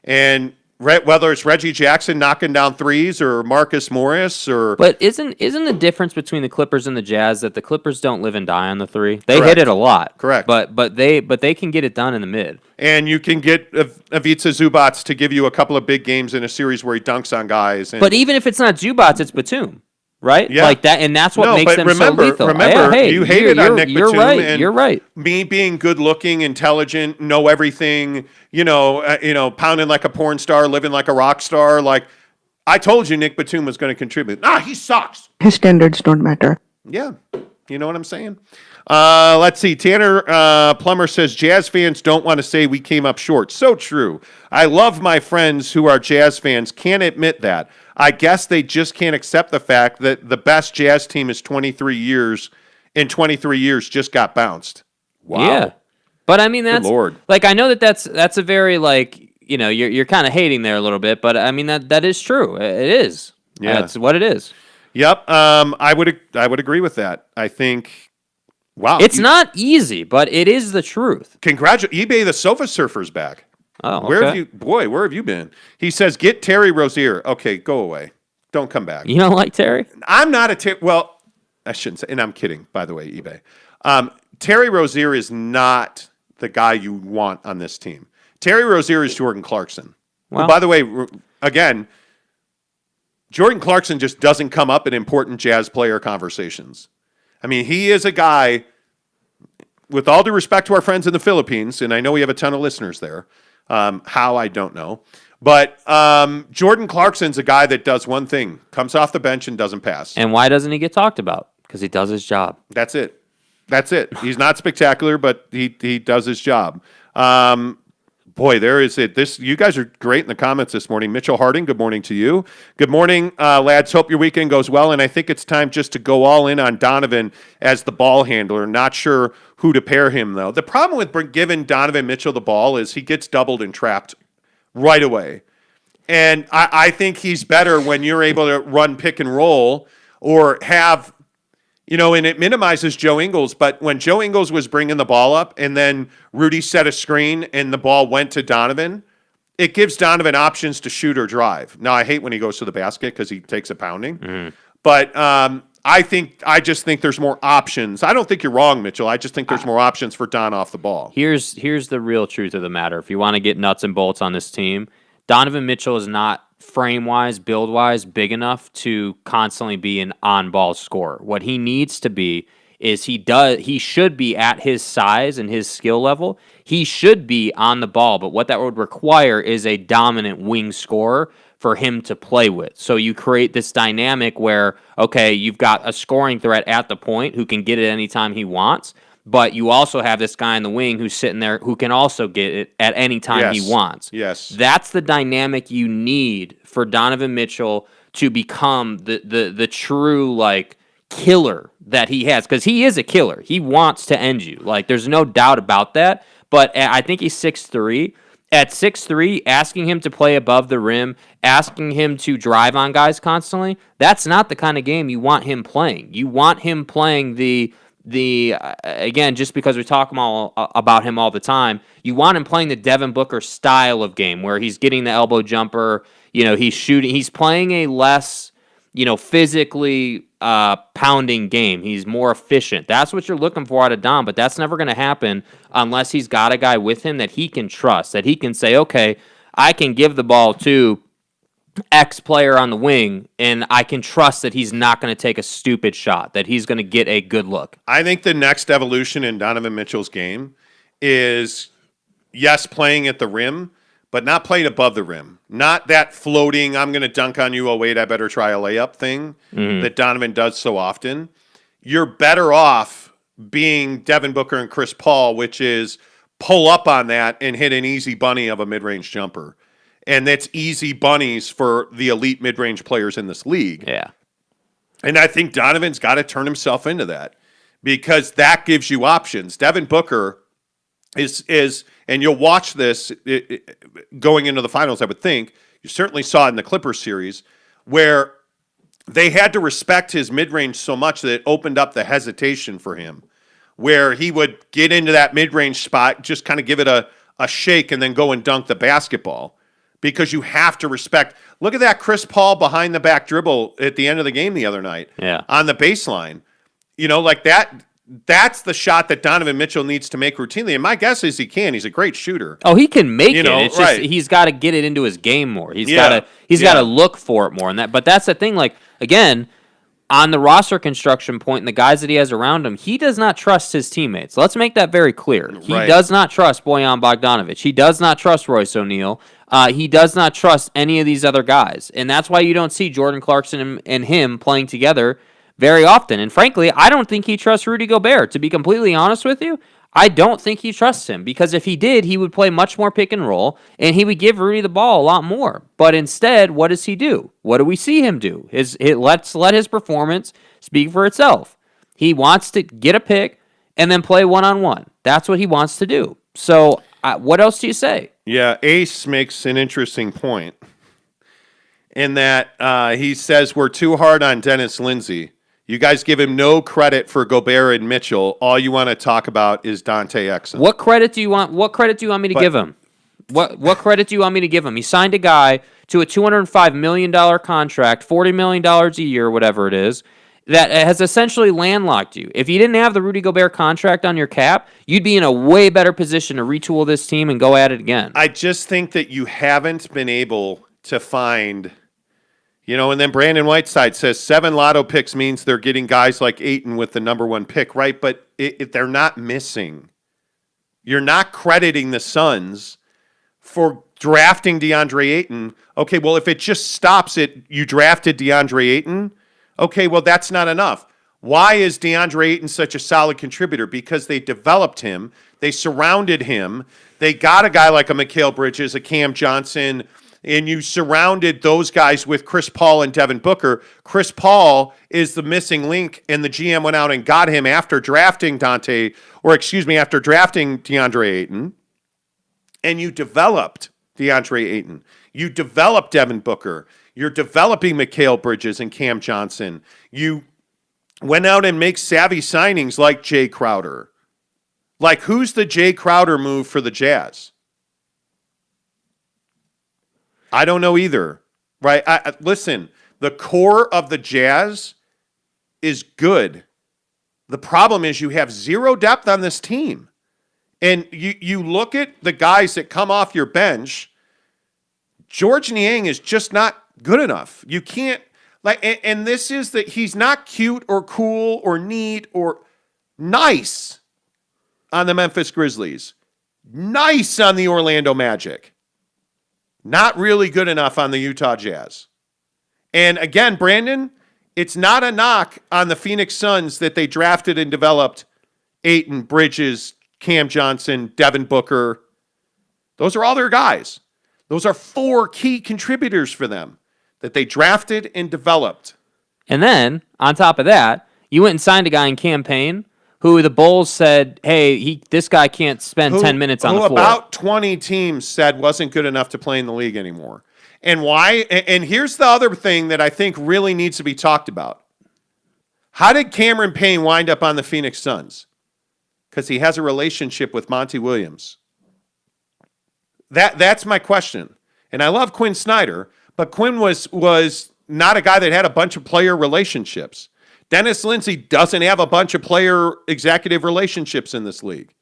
And whether it's Reggie Jackson knocking down threes or Marcus Morris But isn't the difference between the Clippers and the Jazz that the Clippers don't live and die on the three? They Correct. hit it a lot. Correct. But they can get it done in the mid. And you can get Ivica Zubac to give you a couple of big games in a series where he dunks on guys. But even if it's not Zubac, it's Batum. Right? Yeah. Like that, and that's what makes them so lethal. Remember, you hated on Nick Batum. You're right. Me being good-looking, intelligent, know everything, pounding like a porn star, living like a rock star. Like, I told you Nick Batum was going to contribute. He sucks. His standards don't matter. Yeah. You know what I'm saying? Let's see. Tanner Plummer says, Jazz fans don't want to say we came up short. So true. I love my friends who are Jazz fans. Can't admit that. I guess they just can't accept the fact that the best Jazz team is 23 years just got bounced. Wow. Yeah. But I mean, that's Lord. like I know that's a very like you're kind of hating there a little bit, but I mean that is true. It is. Yeah. That's what it is. Yep. I would agree with that. I think. Wow. It's not easy, but it is the truth. Congratulations, eBay the Sofa Surfer's back. Oh, okay. Where have you been? He says, get Terry Rozier. Okay, go away. Don't come back. You don't like Terry? I'm not well, I shouldn't say, and I'm kidding, by the way, eBay. Terry Rozier is not the guy you want on this team. Terry Rozier is Jordan Clarkson. Well, Who, by the way, again, Jordan Clarkson just doesn't come up in important Jazz player conversations. I mean, he is a guy, with all due respect to our friends in the Philippines, and I know we have a ton of listeners there. How, I don't know. But Jordan Clarkson's a guy that does one thing, comes off the bench and doesn't pass. And why doesn't he get talked about? Because he does his job. That's it. He's not spectacular, but he does his job. Boy, there is it. You guys are great in the comments this morning. Mitchell Harding, good morning to you. Good morning, lads. Hope your weekend goes well. And I think it's time just to go all in on Donovan as the ball handler. Not sure who to pair him, though. The problem with giving Donovan Mitchell the ball is he gets doubled and trapped right away. And I think he's better when you're able to run pick and roll or have, and it minimizes Joe Ingles. But when Joe Ingles was bringing the ball up and then Rudy set a screen and the ball went to Donovan, it gives Donovan options to shoot or drive. Now, I hate when he goes to the basket because he takes a pounding. Mm-hmm. But I just think there's more options. I don't think you're wrong, Mitchell. I just think there's more options for Don off the ball. Here's the real truth of the matter. If you want to get nuts and bolts on this team, Donovan Mitchell is not frame-wise, build-wise, big enough to constantly be an on-ball scorer. What he needs to be is he should be at his size and his skill level. He should be on the ball, but what that would require is a dominant wing scorer for him to play with. So you create this dynamic where, okay, you've got a scoring threat at the point who can get it anytime he wants, but you also have this guy in the wing who's sitting there who can also get it at any time he wants. Yes. That's the dynamic you need for Donovan Mitchell to become the true, like, killer that he has. Because he is a killer. He wants to end you. Like, there's no doubt about that. But I think he's 6'3". At 6'3", asking him to play above the rim, asking him to drive on guys constantly, that's not the kind of game you want him playing. You want him playing again, just because we talk about him all the time, you want him playing the Devin Booker style of game where he's getting the elbow jumper, he's shooting, he's playing a less, physically pounding game. He's more efficient. That's what you're looking for out of Dom, but that's never going to happen unless he's got a guy with him that he can trust, that he can say, okay, I can give the ball to X player on the wing, and I can trust that he's not going to take a stupid shot, that he's going to get a good look. I think the next evolution in Donovan Mitchell's game is, yes, playing at the rim, but not playing above the rim. Not that floating, I'm going to dunk on you, oh, wait, I better try a layup thing that Donovan does so often. You're better off being Devin Booker and Chris Paul, which is pull up on that and hit an easy bunny of a mid-range jumper. And that's easy bunnies for the elite mid-range players in this league. Yeah. And I think Donovan's got to turn himself into that because that gives you options. Devin Booker is and you'll watch this going into the finals, I would think. You certainly saw it in the Clippers series where they had to respect his mid-range so much that it opened up the hesitation for him, where he would get into that mid-range spot, just kind of give it a shake and then go and dunk the basketball. Because you have to respect. Look at that Chris Paul behind the back dribble at the end of the game the other night on the baseline. Like that. That's the shot that Donovan Mitchell needs to make routinely. And my guess is he can. He's a great shooter. Oh, he can make it. It's just he's got to get it into his game more. He's got to look for it more. And that. But that's the thing. Like, again, on the roster construction point and the guys that he has around him, he does not trust his teammates. Let's make that very clear. He does not trust Bojan Bogdanovic. He does not trust Royce O'Neal. He does not trust any of these other guys. And that's why you don't see Jordan Clarkson and him playing together very often. And frankly, I don't think he trusts Rudy Gobert. To be completely honest with you, I don't think he trusts him. Because if he did, he would play much more pick and roll, and he would give Rudy the ball a lot more. But instead, what does he do? What do we see him do? Let's let his performance speak for itself. He wants to get a pick and then play one-on-one. That's what he wants to do. So what else do you say? Yeah, Ace makes an interesting point in that he says we're too hard on Dennis Lindsey. You guys give him no credit for Gobert and Mitchell. All you want to talk about is Dante Exum. What credit do you want? What credit do you want me to give him? What credit do you want me to give him? He signed a guy to a $205 million contract, $40 million a year, whatever it is, that has essentially landlocked you. If you didn't have the Rudy Gobert contract on your cap, you'd be in a way better position to retool this team and go at it again. I just think that you haven't been able to find, and then Brandon Whiteside says 7 lotto picks means they're getting guys like Ayton with the number 1 pick, right? But if they're not missing, you're not crediting the Suns for drafting DeAndre Ayton. Okay, well, if it just stops at you drafted DeAndre Ayton, okay, well, that's not enough. Why is DeAndre Ayton such a solid contributor? Because they developed him. They surrounded him. They got a guy like a Mikal Bridges, a Cam Johnson, and you surrounded those guys with Chris Paul and Devin Booker. Chris Paul is the missing link, and the GM went out and got him after drafting after drafting DeAndre Ayton. And you developed DeAndre Ayton. You developed Devin Booker. You're developing Mikal Bridges and Cam Johnson. You went out and make savvy signings like Jay Crowder. Like, who's the Jay Crowder move for the Jazz? I don't know either. Right? Listen, the core of the Jazz is good. The problem is you have zero depth on this team. And you look at the guys that come off your bench, George Niang is just not good enough. You can't, and this is that he's not cute or cool or neat or nice on the Memphis Grizzlies. Nice on the Orlando Magic. Not really good enough on the Utah Jazz. And again, Brandon, it's not a knock on the Phoenix Suns that they drafted and developed Ayton, Bridges, Cam Johnson, Devin Booker. Those are all their guys. Those are 4 key contributors for them that they drafted and developed. And then, on top of that, you went and signed a guy in campaign who the Bulls said, hey, this guy can't spend 10 minutes on the floor. About 20 teams said wasn't good enough to play in the league anymore. And why? And here's the other thing that I think really needs to be talked about. How did Cameron Payne wind up on the Phoenix Suns? Because he has a relationship with Monty Williams. That's my question. And I love Quinn Snyder, but Quinn was not a guy that had a bunch of player relationships. Dennis Lindsey doesn't have a bunch of player executive relationships in this league.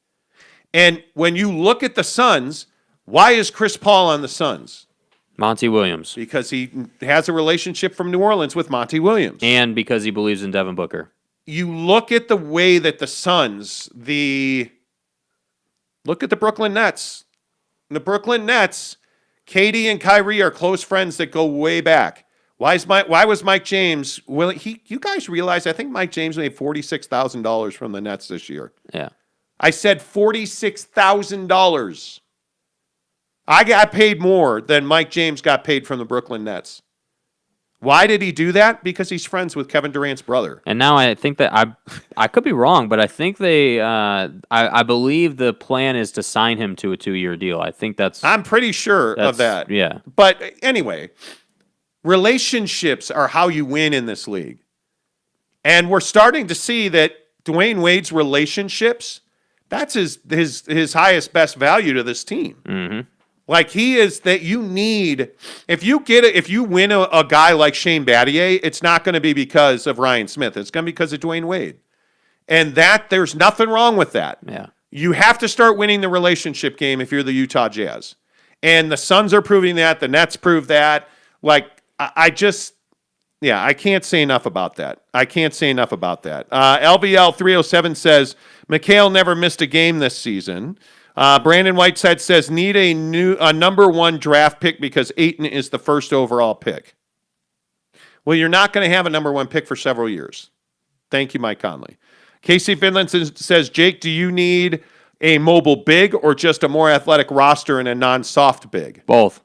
And when you look at the Suns, why is Chris Paul on the Suns? Monty Williams. Because he has a relationship from New Orleans with Monty Williams. And because he believes in Devin Booker. You look at the way that the Suns, look at the Brooklyn Nets. The Brooklyn Nets, Katie and Kyrie are close friends that go way back. Why was Mike James willing? You guys realize I think Mike James made $46,000 from the Nets this year. Yeah. I said $46,000. I got paid more than Mike James got paid from the Brooklyn Nets. Why did he do that? Because he's friends with Kevin Durant's brother. And now I think that I could be wrong, but I think I believe the plan is to sign him to a 2-year deal. I think I'm pretty sure of that. Yeah. But anyway, relationships are how you win in this league. And we're starting to see that Dwayne Wade's relationships, that's his highest, best value to this team. Mm-hmm. Like he is that you need, if you win a guy like Shane Battier, it's not going to be because of Ryan Smith. It's going to be because of Dwayne Wade. And there's nothing wrong with that. Yeah. You have to start winning the relationship game if you're the Utah Jazz. And the Suns are proving that. The Nets prove that. Like, I can't say enough about that. LVL 307 says, Mikal never missed a game this season. Brandon Whiteside says, need a number 1 draft pick because Ayton is the first overall pick. Well, you're not going to have a number 1 pick for several years. Thank you, Mike Conley. Casey Finland says, Jake, do you need a mobile big or just a more athletic roster and a non-soft big? Both.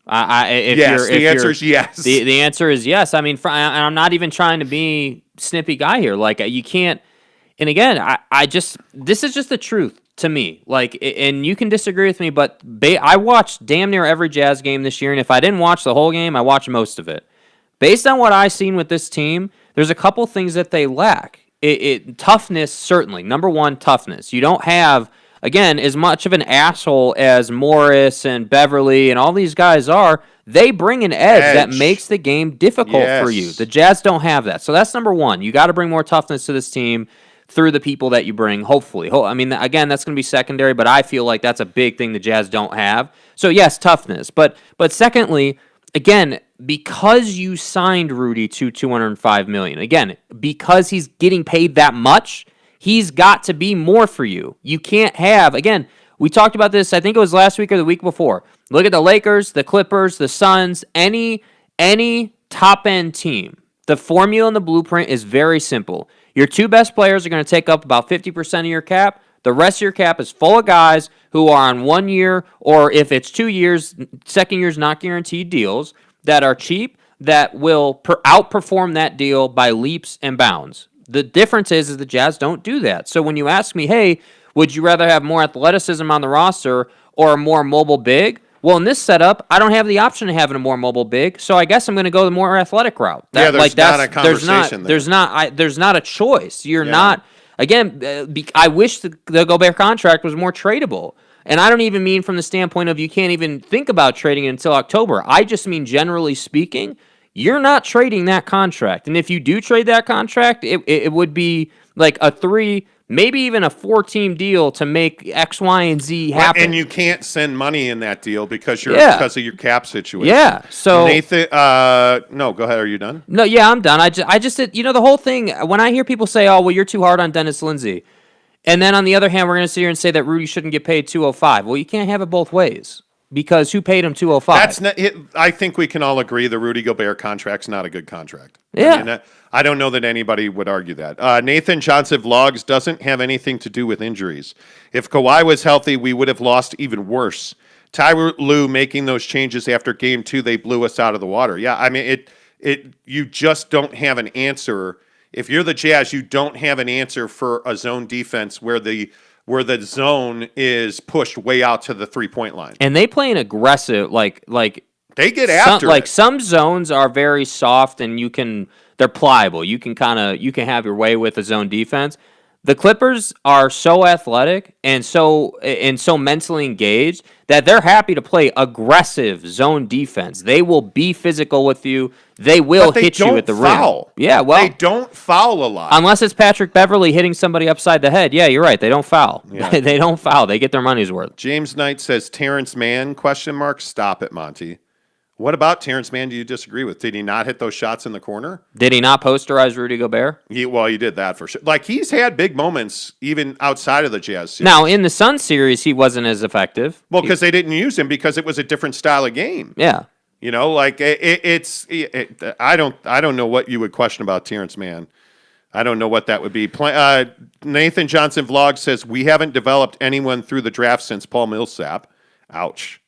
The answer is yes. The answer is yes. I mean, I'm not even trying to be snippy guy here. Like, you can't. And again, this is just the truth. to me. Like, and you can disagree with me, but I watched damn near every Jazz game this year, and if I didn't watch the whole game, I watched most of it. Based on what I've seen with this team, there's a couple things that they lack. Toughness, certainly. Number one, toughness. You don't have, again, as much of an asshole as Morris and Beverly and all these guys are. They bring an edge that makes the game difficult for you. The Jazz don't have that. So that's number one. You got to bring more toughness to this team through the people that you bring, hopefully. I mean, again, that's going to be secondary, but I feel like that's a big thing the Jazz don't have. So, yes, toughness. But secondly, again, because you signed Rudy to $205 million, again, because he's getting paid that much, he's got to be more for you. You can't have, again, we talked about this, I think it was last week or the week before. Look at the Lakers, the Clippers, the Suns, any top-end team. The formula and the blueprint is very simple. Your two best players are going to take up about 50% of your cap. The rest of your cap is full of guys who are on 1 year, or if it's 2 years, second year's not guaranteed deals, that are cheap, that will outperform that deal by leaps and bounds. The difference is the Jazz don't do that. So when you ask me, hey, would you rather have more athleticism on the roster or a more mobile big? Well, in this setup, I don't have the option of having a more mobile big, so I guess I'm going to go the more athletic route. There's not a conversation there. There's not a choice. You're not. Again, I wish the Gobert contract was more tradable. And I don't even mean from the standpoint of you can't even think about trading it until October. I just mean generally speaking, you're not trading that contract. And if you do trade that contract, it would be like a 3, maybe even a 4-team deal to make X, Y, and Z happen. And you can't send money in that deal because of your cap situation. Yeah. So Nathan, no, go ahead. Are you done? No, yeah, I'm done. I just the whole thing. When I hear people say, "Oh, well, you're too hard on Dennis Lindsey," and then on the other hand, we're going to sit here and say that Rudy shouldn't get paid $205. Well, you can't have it both ways because who paid him $205? That's not. I think we can all agree the Rudy Gobert contract's not a good contract. Yeah. I don't know that anybody would argue that. Nathan Johnson Vlogs doesn't have anything to do with injuries. If Kawhi was healthy, we would have lost even worse. Tyler Lue making those changes after game 2, they blew us out of the water. Yeah, I mean, you just don't have an answer. If you're the Jazz, you don't have an answer for a zone defense where the zone is pushed way out to the 3-point line. And they play an aggressive, like they get after it. Some zones are very soft and they're pliable. You can have your way with a zone defense. The Clippers are so athletic and so mentally engaged that they're happy to play aggressive zone defense. They will be physical with you. They will hit you at the rim. Yeah, well, they don't foul a lot unless it's Patrick Beverly hitting somebody upside the head. Yeah, you're right. They don't foul. Yeah. They don't foul. They get their money's worth. James Knight says Terrence Mann ? Stop it, Monty. What about Terrence Mann do you disagree with? Did he not hit those shots in the corner? Did he not posterize Rudy Gobert? He did that for sure. Like, he's had big moments even outside of the Jazz series. Now, in the Suns series, he wasn't as effective. Well, because they didn't use him because it was a different style of game. Yeah. Like, I don't know what you would question about Terrence Mann. I don't know what that would be. Nathan Johnson Vlog says, we haven't developed anyone through the draft since Paul Millsap. Ouch.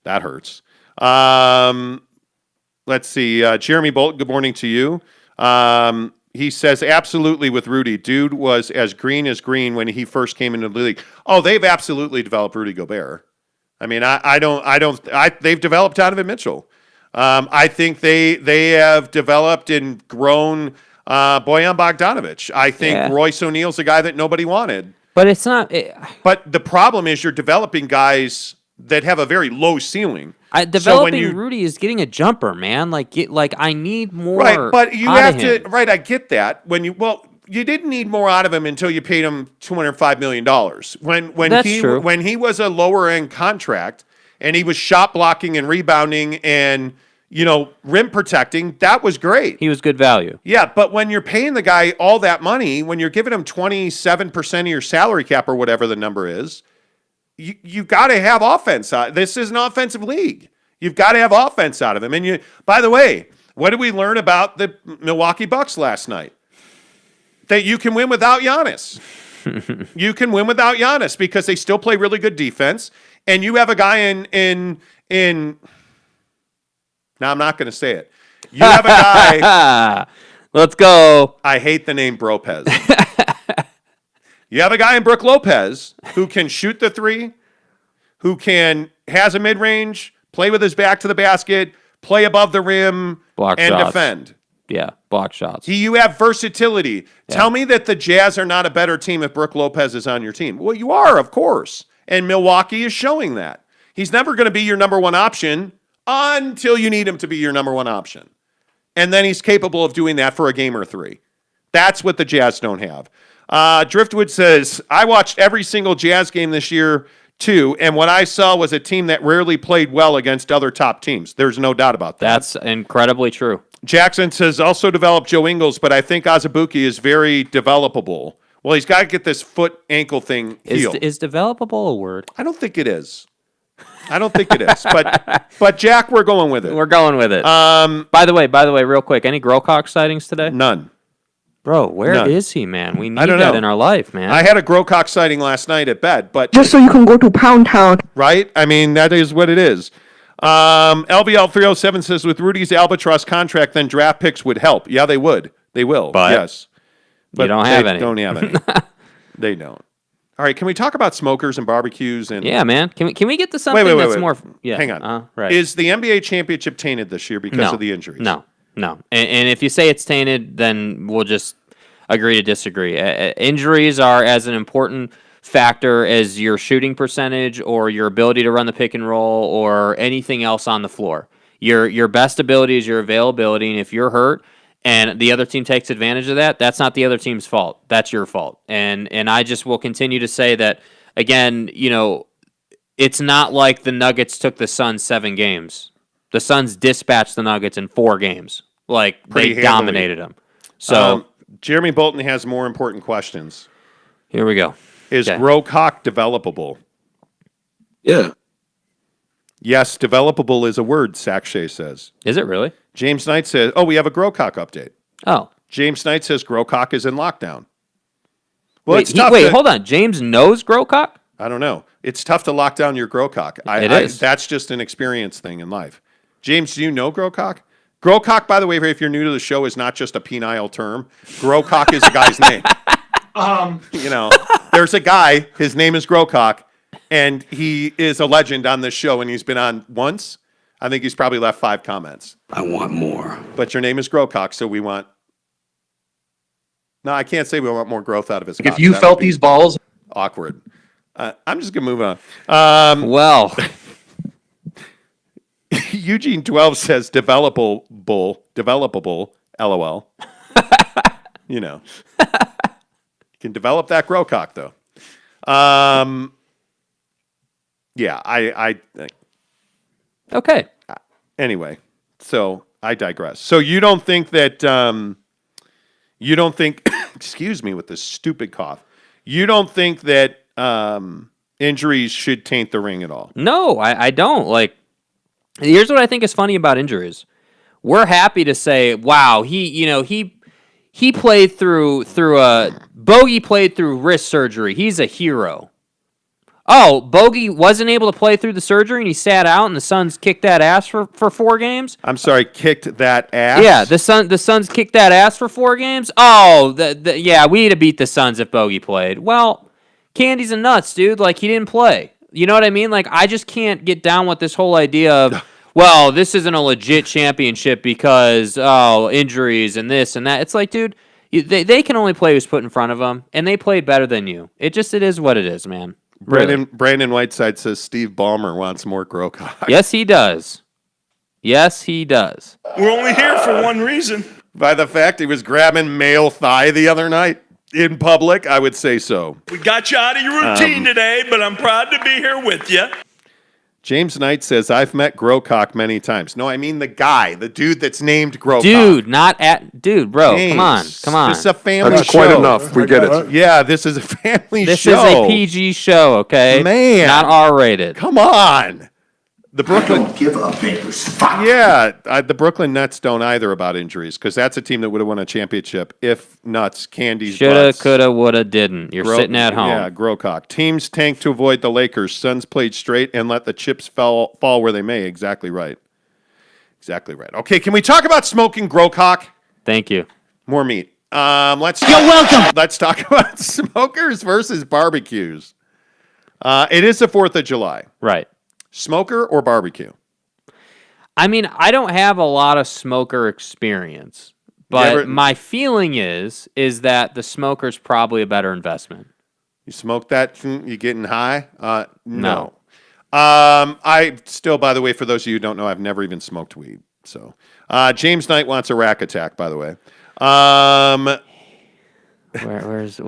That hurts. Let's see. Jeremy Bolt, good morning to you. He says, absolutely with Rudy. Dude was as green when he first came into the league. Oh, they've absolutely developed Rudy Gobert. I mean, they've developed Donovan Mitchell. I think they have developed and grown Bojan Bogdanovic. I think Royce O'Neal's a guy that nobody wanted. But it's not. But the problem is you're developing guys that have a very low ceiling. Developing Rudy is getting a jumper, man. I need more. Right, but you have to. Right, I get that. You didn't need more out of him until you paid him $205 million. When he was a lower end contract and he was shot blocking and rebounding and rim protecting, that was great. He was good value. Yeah, but when you're paying the guy all that money, when you're giving him 27% of your salary cap or whatever the number is. You got to have offense. This is an offensive league. You've got to have offense out of him. And by the way, what did we learn about the Milwaukee Bucks last night? That you can win without Giannis. You can win without Giannis because they still play really good defense. And you have a guy in. Now I'm not going to say it. You have a guy. Let's go. I hate the name Bropez. You have a guy in Brook Lopez who can shoot the three, who has a mid-range, play with his back to the basket, play above the rim, Block and shots. defend. Yeah, block shots. You have versatility. Yeah. Tell me that the Jazz are not a better team if Brook Lopez is on your team. Well, you are, of course. And Milwaukee is showing that. He's never going to be your number one option until you need him to be your number one option. And then he's capable of doing that for a game or three. That's what the Jazz don't have. Driftwood says, I watched every single Jazz game this year, too, and what I saw was a team that rarely played well against other top teams. There's no doubt about that. That's incredibly true. Jackson says, also developed Joe Ingles, but I think Azubuike is very developable. Well, he's got to get this foot-ankle thing healed. Is developable a word? I don't think it is. But Jack, we're going with it. We're going with it. By the way, real quick, any Grocock sightings today? None. Bro, where is he, man? We need that in our life, man. I had a Grocock sighting last night at bed, but Just so you can go to Pound Town. right? I mean, that is what it is. LBL 307 says, with Rudy's albatross contract, then draft picks would help. Yeah, they would. They will. But yes. But you don't have any. Don't have any. They don't. All right, can we talk about smokers and barbecues? And yeah, man. Can we get to something that's more? Yeah. Hang on. Right. Is the NBA championship tainted this year because of the injuries? No. And if you say it's tainted, then we'll just agree to disagree. Injuries are as an important factor as your shooting percentage or your ability to run the pick and roll or anything else on the floor. Your best ability is your availability, and if you're hurt and the other team takes advantage of that, that's not the other team's fault. That's your fault. And I just will continue to say that, again, it's not like the Nuggets took the Suns 7 games. The Suns dispatched the Nuggets in 4 games. Like, Pretty they dominated them. So Jeremy Bolton has more important questions. Here we go. Is Grocock developable? Yeah. Yes, developable is a word, Sakshay says. Is it really? James Knight says, we have a Grocock update. Oh. James Knight says Grocock is in lockdown. Well, Wait, it's tough. Hold on. James knows Grocock? I don't know. It's tough to lock down your Grocock. It is. That's just an experience thing in life. James, do you know Grocock? Grocock, by the way, if you're new to the show, is not just a penile term. Grocock is a guy's name. There's a guy, his name is Grocock, and he is a legend on this show, and he's been on once. I think he's probably left 5 comments. I want more. But your name is Grocock, so we want... No, I can't say we want more growth out of his cock. If you felt these balls... Awkward. I'm just going to move on. Well... Eugene 12 says developable, LOL. You can develop that Grocock, though. Yeah, I Okay. Anyway, so I digress. So you don't think that, excuse me with this stupid cough. You don't think that injuries should taint the ring at all? No, I don't. Like, here's what I think is funny about injuries. We're happy to say, wow, he played through Bogey played through wrist surgery. He's a hero. Oh, Bogey wasn't able to play through the surgery and he sat out and the Suns kicked that ass for 4 games? I'm sorry, kicked that ass? Yeah, the Suns kicked that ass for 4 games? Oh, yeah, we need to beat the Suns if Bogey played. Well, candies and nuts, dude. Like, he didn't play. You know what I mean? Like, I just can't get down with this whole idea of, well, this isn't a legit championship because, injuries and this and that. It's like, dude, they can only play who's put in front of them, and they played better than you. It is what it is, man. Really. Brandon Whiteside says Steve Ballmer wants more Grocock. Yes, he does. Yes, he does. We're only here for one reason. By the fact he was grabbing male thigh the other night in public, I would say so. We got you out of your routine today, but I'm proud to be here with you. James Knight says, I've met Grocock many times. No, I mean the guy, the dude that's named Grocock. Dude, bro, James, come on. This is a family That's show. quite enough. We get it. Yeah, this is a family This show. is a PG show, okay? Man. Not R-rated. Come on. The Brooklyn... Don't give a paper's fuck. Yeah, the Brooklyn Nets don't either about injuries because that's a team that would have won a championship if nuts, candies, Shoulda, butts. coulda, woulda, didn't. You're sitting at home. Yeah, Grocock. Teams tank to avoid the Lakers. Suns played straight and let the chips fall where they may. Exactly right. Exactly right. Okay, can we talk about smoking Grocock? Thank you. More meat. You're welcome. Let's talk about smokers versus barbecues. It is the 4th of July. Right. Smoker or barbecue? I mean, I don't have a lot of smoker experience, but my feeling is that the smoker's probably a better investment. You smoke that, you getting high? No. I still, by the way, for those of you who don't know, I've never even smoked weed. So, James Knight wants a rack attack, by the way. Where is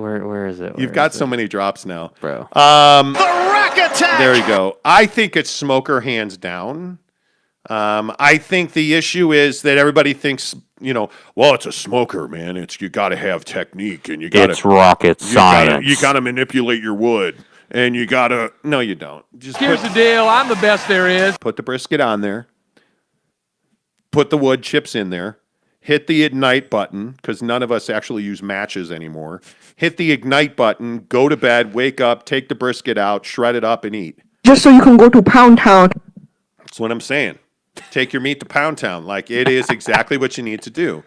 it? You've got so many drops now, bro. The rack attack. There you go. I think it's smoker hands down. I think the issue is that everybody thinks, well, it's a smoker, man. You got to have technique, and it's rocket science. You got to manipulate your wood, and you got to. No, you don't. Here's the deal. I'm the best there is. Put the brisket on there. Put the wood chips in there. Hit the ignite button, because none of us actually use matches anymore. Hit the ignite button, go to bed, wake up, take the brisket out, shred it up, and eat. Just so you can go to Pound Town. That's what I'm saying. Take your meat to Pound Town. Like, it is exactly what you need to do.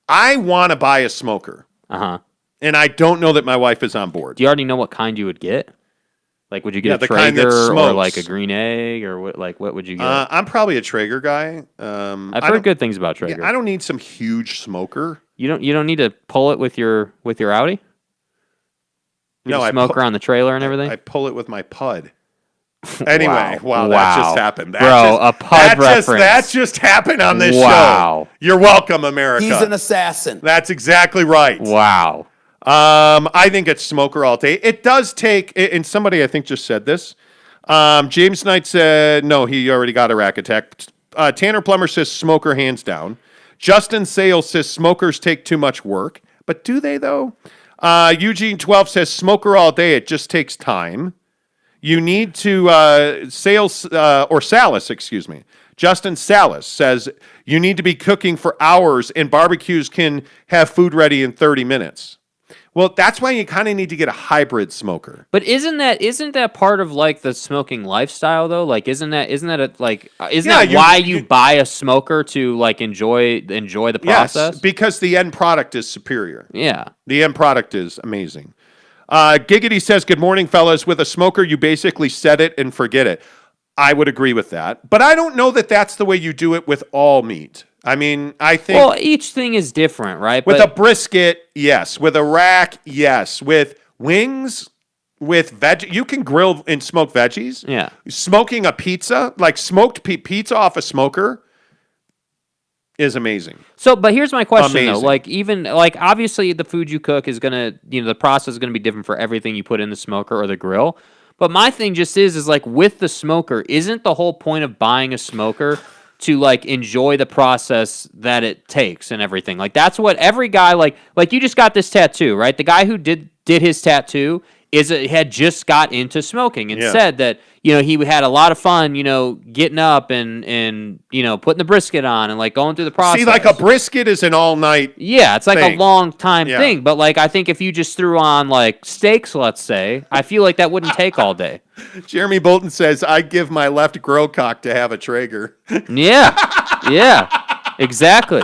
I want to buy a smoker. Uh-huh. And I don't know that my wife is on board. Do you already know what kind you would get? Like, would you get a Traeger or like a green egg or what would you get? I'm probably a Traeger guy. I've heard good things about Traeger. Yeah, I don't need some huge smoker. You don't need to pull it with your Audi? No, smoker on the trailer and everything? I pull it with my Pud. Anyway, wow, that just happened. A Pud reference. That just happened on this show. You're welcome, America. He's an assassin. That's exactly right. Wow. I think it's smoker all day. It does take, and somebody I think just said this. James Knight said, no, he already got a rack attack. Tanner Plummer says smoker hands down. Justin Sales says smokers take too much work. But do they, though? Eugene 12 says smoker all day. It just takes time. You need to, Salas, excuse me. Justin Salas says you need to be cooking for hours, and barbecues can have food ready in 30 minutes. Well, that's why you kind of need to get a hybrid smoker. But isn't that part of like the smoking lifestyle though? Like isn't that why you buy a smoker to like enjoy the process? Yes, because the end product is superior. Yeah. The end product is amazing. Giggity says, good morning, fellas. With a smoker, you basically set it and forget it. I would agree with that. But I don't know that that's the way you do it with all meat. I mean, I think... Well, each thing is different, right? With a brisket, yes. With a rack, yes. With wings, with veg... You can grill and smoke veggies. Yeah. Smoking a pizza, like smoked pizza off a smoker, is amazing. So, but here's my question, though. Like, even... Like, obviously, the food you cook is going to... the process is going to be different for everything you put in the smoker or the grill. But my thing just is like, with the smoker, isn't the whole point of buying a smoker... to like enjoy the process that it takes and everything. Like that's what every guy like you just got this tattoo, right? The guy who did his tattoo had just got into smoking and said that, he had a lot of fun, getting up and putting the brisket on and like going through the process. See, like a brisket is an all night. Yeah, it's like a long time thing. But like I think if you just threw on like steaks, let's say, I feel like that wouldn't take all day. Jeremy Bolton says, I give my left grill cock to have a Traeger. Yeah, exactly.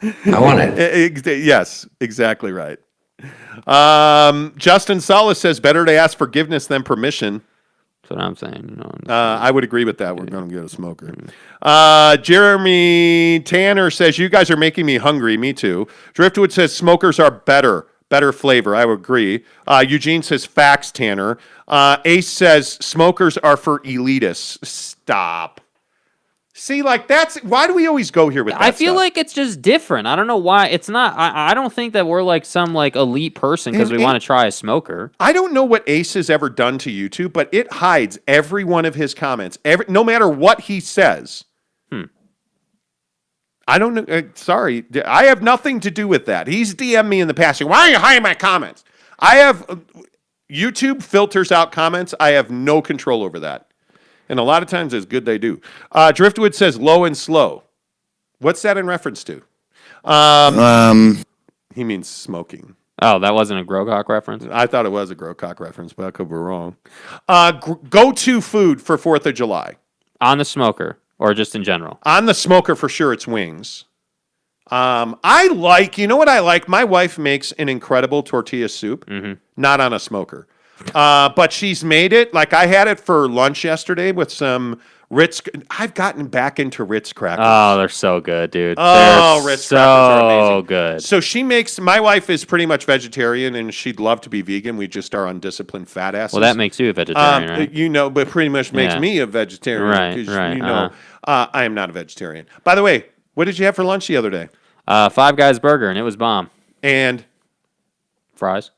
I want it. Yes, exactly right. Justin Salas says, better to ask forgiveness than permission. That's what I'm saying. I would agree with that. We're going to get a smoker. Jeremy Tanner says, you guys are making me hungry. Me too. Driftwood says, smokers are better flavor. I would agree. Eugene says, facts, Tanner. Ace says, smokers are for elitists. Stop. See, like why do we always go here with that? I feel like it's just different. I don't know why. It's not. I don't think that we're like some like elite person because we want to try a smoker. I don't know what Ace has ever done to YouTube, but it hides every one of his comments. No matter what he says. I don't know. Sorry, I have nothing to do with that. He's DM'd me in the past. Why are you hiding my comments? YouTube filters out comments. I have no control over that. And a lot of times it's good they do. Driftwood says low and slow. What's that in reference to? He means smoking. Oh, that wasn't a Grocock reference? I thought it was a Grocock reference, but I could be wrong. Go-to food for 4th of July. On the smoker or just in general? On the smoker for sure, it's wings. I like, you know what I like? My wife makes an incredible tortilla soup, not on a smoker. But she's made it. Like I had it for lunch yesterday with some Ritz. I've gotten back into Ritz crackers. Oh, they're so good, dude. Oh, they're Ritz crackers are amazing. so good. So she makes, my wife is pretty much vegetarian and she'd love to be vegan. We just are undisciplined fat asses. Well, that makes you a vegetarian, right? You know, but pretty much makes me a vegetarian. Right, because, right, you know, I am not a vegetarian. By the way, what did you have for lunch the other day? Five Guys burger, and it was bomb. And Fries.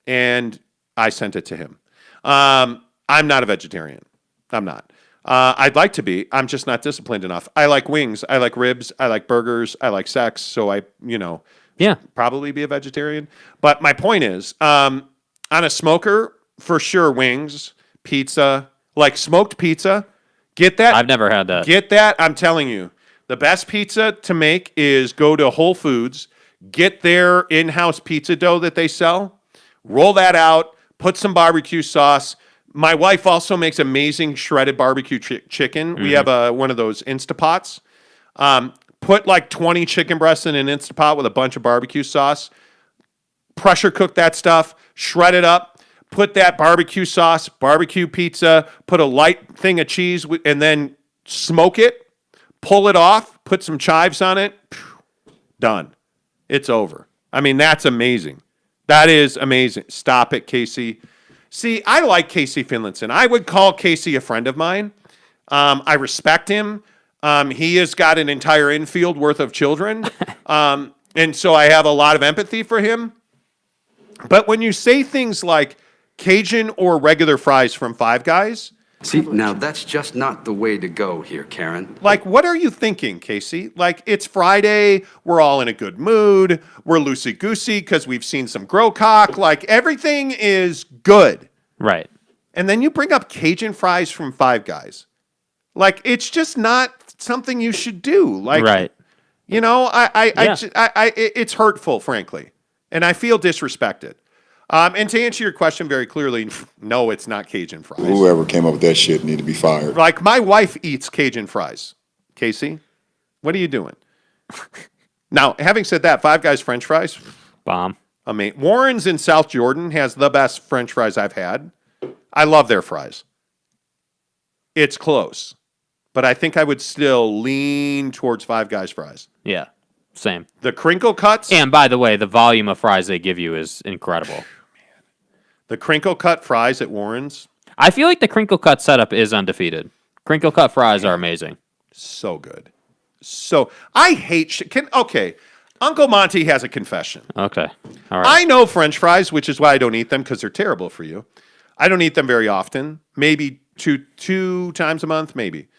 And I sent it to him. I'm not a vegetarian. I'm not. I'd like to be. I'm just not disciplined enough. I like wings. I like ribs. I like burgers. I like sex. So I, probably be a vegetarian. But my point is, on a smoker, for sure, wings, pizza, like smoked pizza. Get that? I've never had that. Get that? I'm telling you. The best pizza to make is go to Whole Foods, get their in-house pizza dough that they sell, roll that out, put some barbecue sauce. My wife also makes amazing shredded barbecue chicken. We have one of those Instapots. Put like 20 chicken breasts in an Instapot with a bunch of barbecue sauce. Pressure cook that stuff, shred it up, put that barbecue sauce, barbecue pizza, put a light thing of cheese, and then smoke it. Pull it off, put some chives on it, done. It's over. I mean, that's amazing. That is amazing. Stop it, Casey. See, I like Casey Finlinson. I would call Casey a friend of mine. I respect him. He has got an entire infield worth of children. And so I have a lot of empathy for him. But when you say things like Cajun or regular fries from Five Guys, See, now that's just not the way to go here, Karen. like, what are you thinking, Casey? Like, it's Friday. We're all in a good mood. We're loosey-goosey because we've seen some grow cock. Like, everything is good. Right. And then you bring up Cajun fries from Five Guys. Like, it's just not something you should do. Like, right. You know, it's hurtful, frankly. And I feel disrespected. And to answer your question very clearly, no, it's not Cajun fries. Whoever came up with that shit need to be fired. Like, my wife eats Cajun fries. Casey, what are you doing? Now, having said that, Five Guys French fries, Bomb. I mean, Warren's in South Jordan has the best French fries I've had. I love their fries. It's close. But I think I would still lean towards Five Guys fries. Yeah. Same. The crinkle cuts. And by the way, the volume of fries they give you is incredible. The crinkle cut fries at Warren's. I feel like the crinkle cut setup is undefeated. Crinkle cut fries are amazing. So good. So I hate okay. Uncle Monty has a confession. Okay. All right. I know French fries, which is why I don't eat them because they're terrible for you. I don't eat them very often. Maybe two times a month, maybe.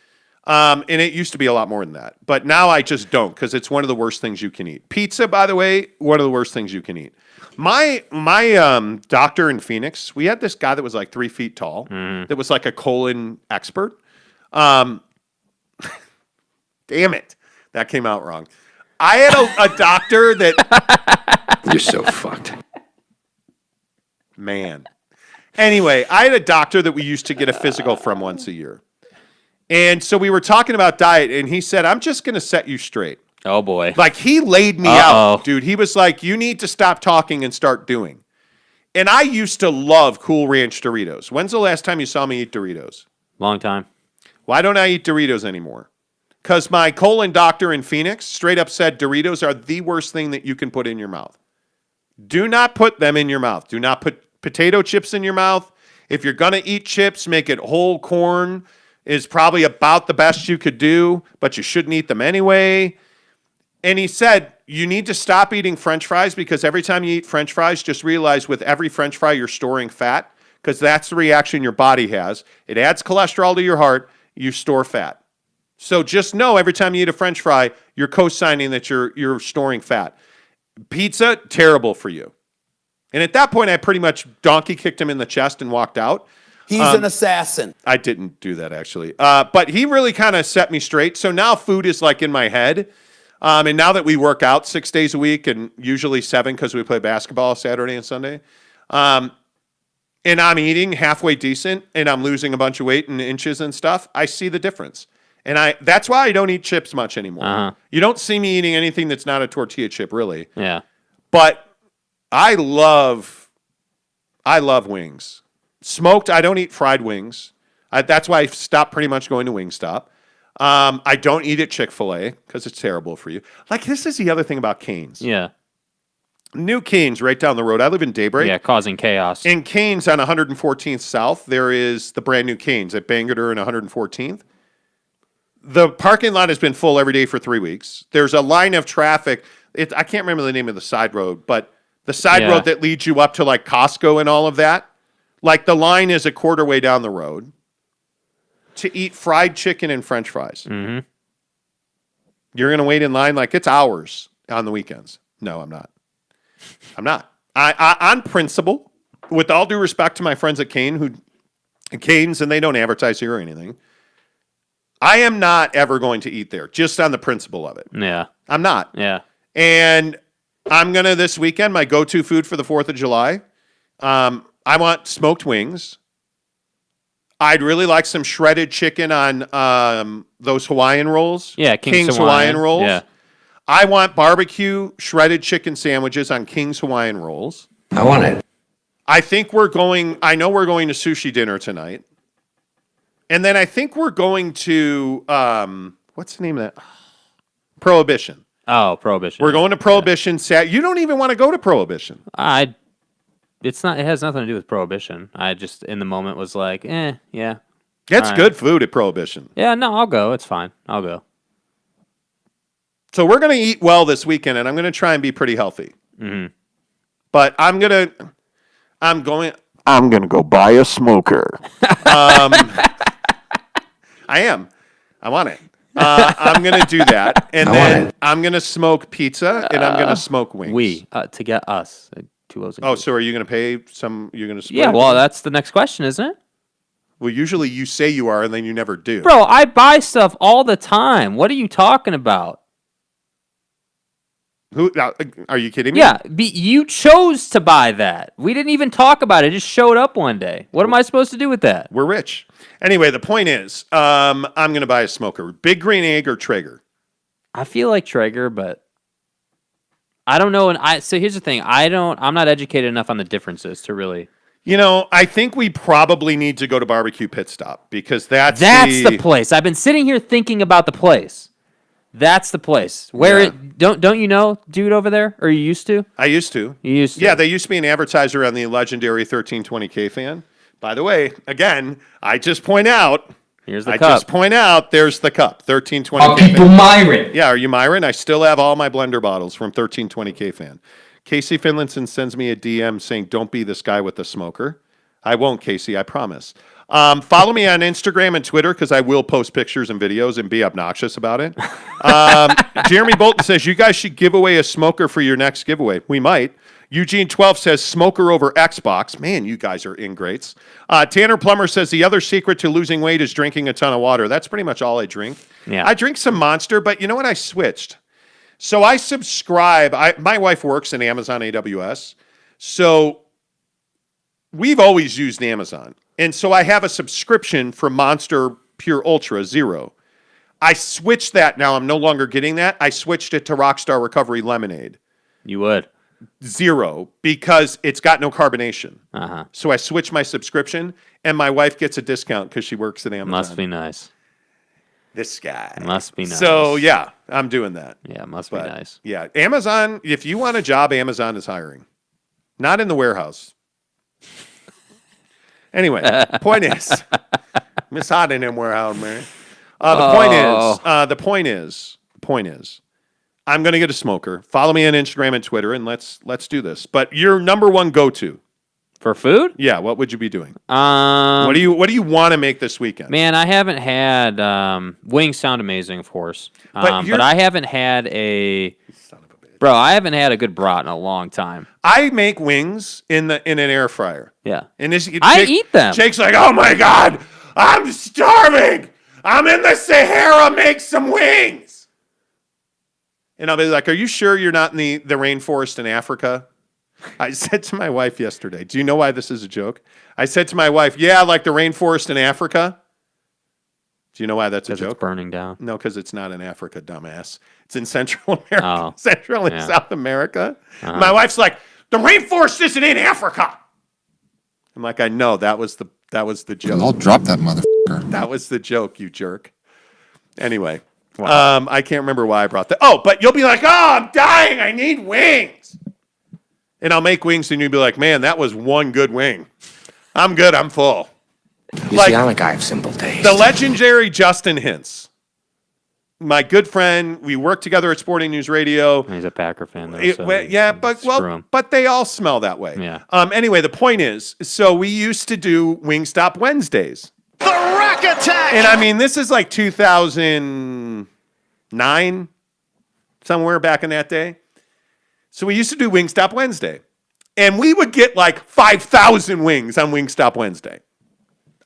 And it used to be a lot more than that. But now I just don't because it's one of the worst things you can eat. Pizza, by the way, one of the worst things you can eat. My doctor in Phoenix, we had this guy that was like 3 feet tall that was like a colon expert. Damn it. That came out wrong. I had a doctor that... You're so fucked. Man. Anyway, I had a doctor that we used to get a physical from once a year. And so we were talking about diet, and he said, I'm just going to set you straight. Oh, boy. Like, he laid me out, dude. He was like, you need to stop talking and start doing. And I used to love Cool Ranch Doritos. When's the last time you saw me eat Doritos? Long time. Why don't I eat Doritos anymore? Because my colon doctor in Phoenix straight up said Doritos are the worst thing that you can put in your mouth. Do not put them in your mouth. Do not put potato chips in your mouth. If you're going to eat chips, make it whole corn is probably about the best you could do, but you shouldn't eat them anyway. And he said, you need to stop eating French fries because every time you eat French fries, just realize with every French fry, you're storing fat because that's the reaction your body has. It adds cholesterol to your heart. You store fat. So just know every time you eat a French fry, you're co-signing that you're storing fat. Pizza, terrible for you. And at that point, I pretty much donkey kicked him in the chest and walked out. He's an assassin. I didn't do that, actually. But he really kind of set me straight. So now food is like in my head. And now that we work out 6 days a week and usually 7 because we play basketball Saturday and Sunday, and I'm eating halfway decent and I'm losing a bunch of weight and inches and stuff, I see the difference. And that's why I don't eat chips much anymore. Uh-huh. You don't see me eating anything that's not a tortilla chip, really. Yeah. But I love wings. Smoked, I don't eat fried wings. That's why I stopped pretty much going to Wingstop. I don't eat at Chick-fil-A because it's terrible for you. Like, this is the other thing about Cane's. Yeah. New Cane's right down the road. I live in Daybreak. Yeah, causing chaos. In Cane's on 114th South, there is the brand new Cane's at Bangor and 114th. The parking lot has been full every day for 3 weeks. There's a line of traffic. I can't remember the name of the side road, but the side road that leads you up to like Costco and all of that, like the line is a quarter way down the road to eat fried chicken and French fries. Mm-hmm. You're going to wait in line like it's hours on the weekends. No, I'm not. I'm not. I on principle, with all due respect to my friends at Cane's, and they don't advertise here or anything, I am not ever going to eat there, just on the principle of it. Yeah. I'm not. Yeah. And I'm going to, this weekend, my go-to food for the 4th of July, I want smoked wings. I'd really like some shredded chicken on those Hawaiian rolls. Yeah, King's Hawaiian rolls. Yeah. I want barbecue shredded chicken sandwiches on King's Hawaiian rolls. I want it. I know we're going to sushi dinner tonight. And then I think we're going to, what's the name of that? Prohibition. Oh, Prohibition. We're going to Prohibition. You don't even want to go to Prohibition. It has nothing to do with Prohibition. I just, in the moment, was like, yeah. That's right. good food at Prohibition. Yeah, no, I'll go. It's fine. I'll go. So we're going to eat well this weekend, and I'm going to try and be pretty healthy. Mm-hmm. But I'm going to go buy a smoker. I am. I want it. I'm going to do that. And then I'm going to smoke pizza, and I'm going to smoke wings. To get us. Oh, so are you going to pay some? You're going to split? Yeah, well, that's the next question, isn't it? Well, usually you say you are, and then you never do. Bro, I buy stuff all the time. What are you talking about? Are you kidding me? Yeah, you chose to buy that. We didn't even talk about it. It just showed up one day. What am I supposed to do with that? We're rich. Anyway, the point is, I'm going to buy a smoker. Big Green Egg or Traeger? I feel like Traeger, but I don't know. So here's the thing. I'm not educated enough on the differences to really. I think we probably need to go to Barbecue Pit Stop because that's the place. I've been sitting here thinking about the place. That's the place. Don't you know, dude, over there? Or you used to? I used to. You used to? Yeah, they used to be an advertiser on the legendary 1320K fan. By the way, again, I just point out. Here's the cup. Just point out, there's the cup, 1320K People fan. Myron. Yeah, are you Myron? I still have all my blender bottles from 1320K fan. Casey Finlinson sends me a DM saying, don't be this guy with the smoker. I won't, Casey, I promise. Follow me on Instagram and Twitter because I will post pictures and videos and be obnoxious about it. Jeremy Bolton says, you guys should give away a smoker for your next giveaway. We might. Eugene 12 says, smoker over Xbox. Man, you guys are ingrates. Tanner Plummer says, the other secret to losing weight is drinking a ton of water. That's pretty much all I drink. Yeah. I drink some Monster, but you know what? I switched. So I subscribe. My wife works in Amazon AWS. So we've always used Amazon. And so I have a subscription for Monster Pure Ultra Zero. I switched that. Now I'm no longer getting that. I switched it to Rockstar Recovery Lemonade You would. Zero because it's got no carbonation. Uh-huh. So I switched my subscription, and my wife gets a discount because she works at Amazon. Must be nice. This guy. Must be nice. So, yeah, I'm doing that. Yeah, must be nice. Yeah, Amazon, if you want a job, Amazon is hiring. Not in the warehouse. Anyway, point is, Miss Hot in them warehouse, man. The point is, I'm going to get a smoker. Follow me on Instagram and Twitter, and let's do this. But your number one go-to for food? Yeah, what would you be doing? What do you want to make this weekend? Man, I haven't had wings. Sound amazing, of course, but I haven't had a. Bro, I haven't had a good brat in a long time. I make wings in an air fryer. Yeah. And I eat them. Jake's like, oh my God, I'm starving. I'm in the Sahara, make some wings. And I'll be like, are you sure you're not in the rainforest in Africa? I said to my wife yesterday, do you know why this is a joke? I said to my wife, yeah, like the rainforest in Africa. Do you know why that's a joke? It's burning down. No, because it's not in Africa, dumbass. It's in Central America, Oh. and South America. My wife's like, the rainforest isn't in Africa. I'm like, I know, that was the joke. I'll drop that motherfucker. That was the joke, you jerk. Anyway, I can't remember why I brought that. Oh, but you'll be like, I'm dying. I need wings. And I'll make wings, and you'll be like, man, that was one good wing. I'm good. I'm full. You see, I'm a guy of simple taste. The legendary Justin Hintz, my good friend. We worked together at Sporting News Radio. He's a Packer fan, though. But they all smell that way. Yeah. Anyway, the point is, so we used to do Wingstop Wednesdays. The Rack Attack! And I mean, this is like 2009, somewhere back in that day. So we used to do Wingstop Wednesday. And we would get like 5,000 wings on Wingstop Wednesday.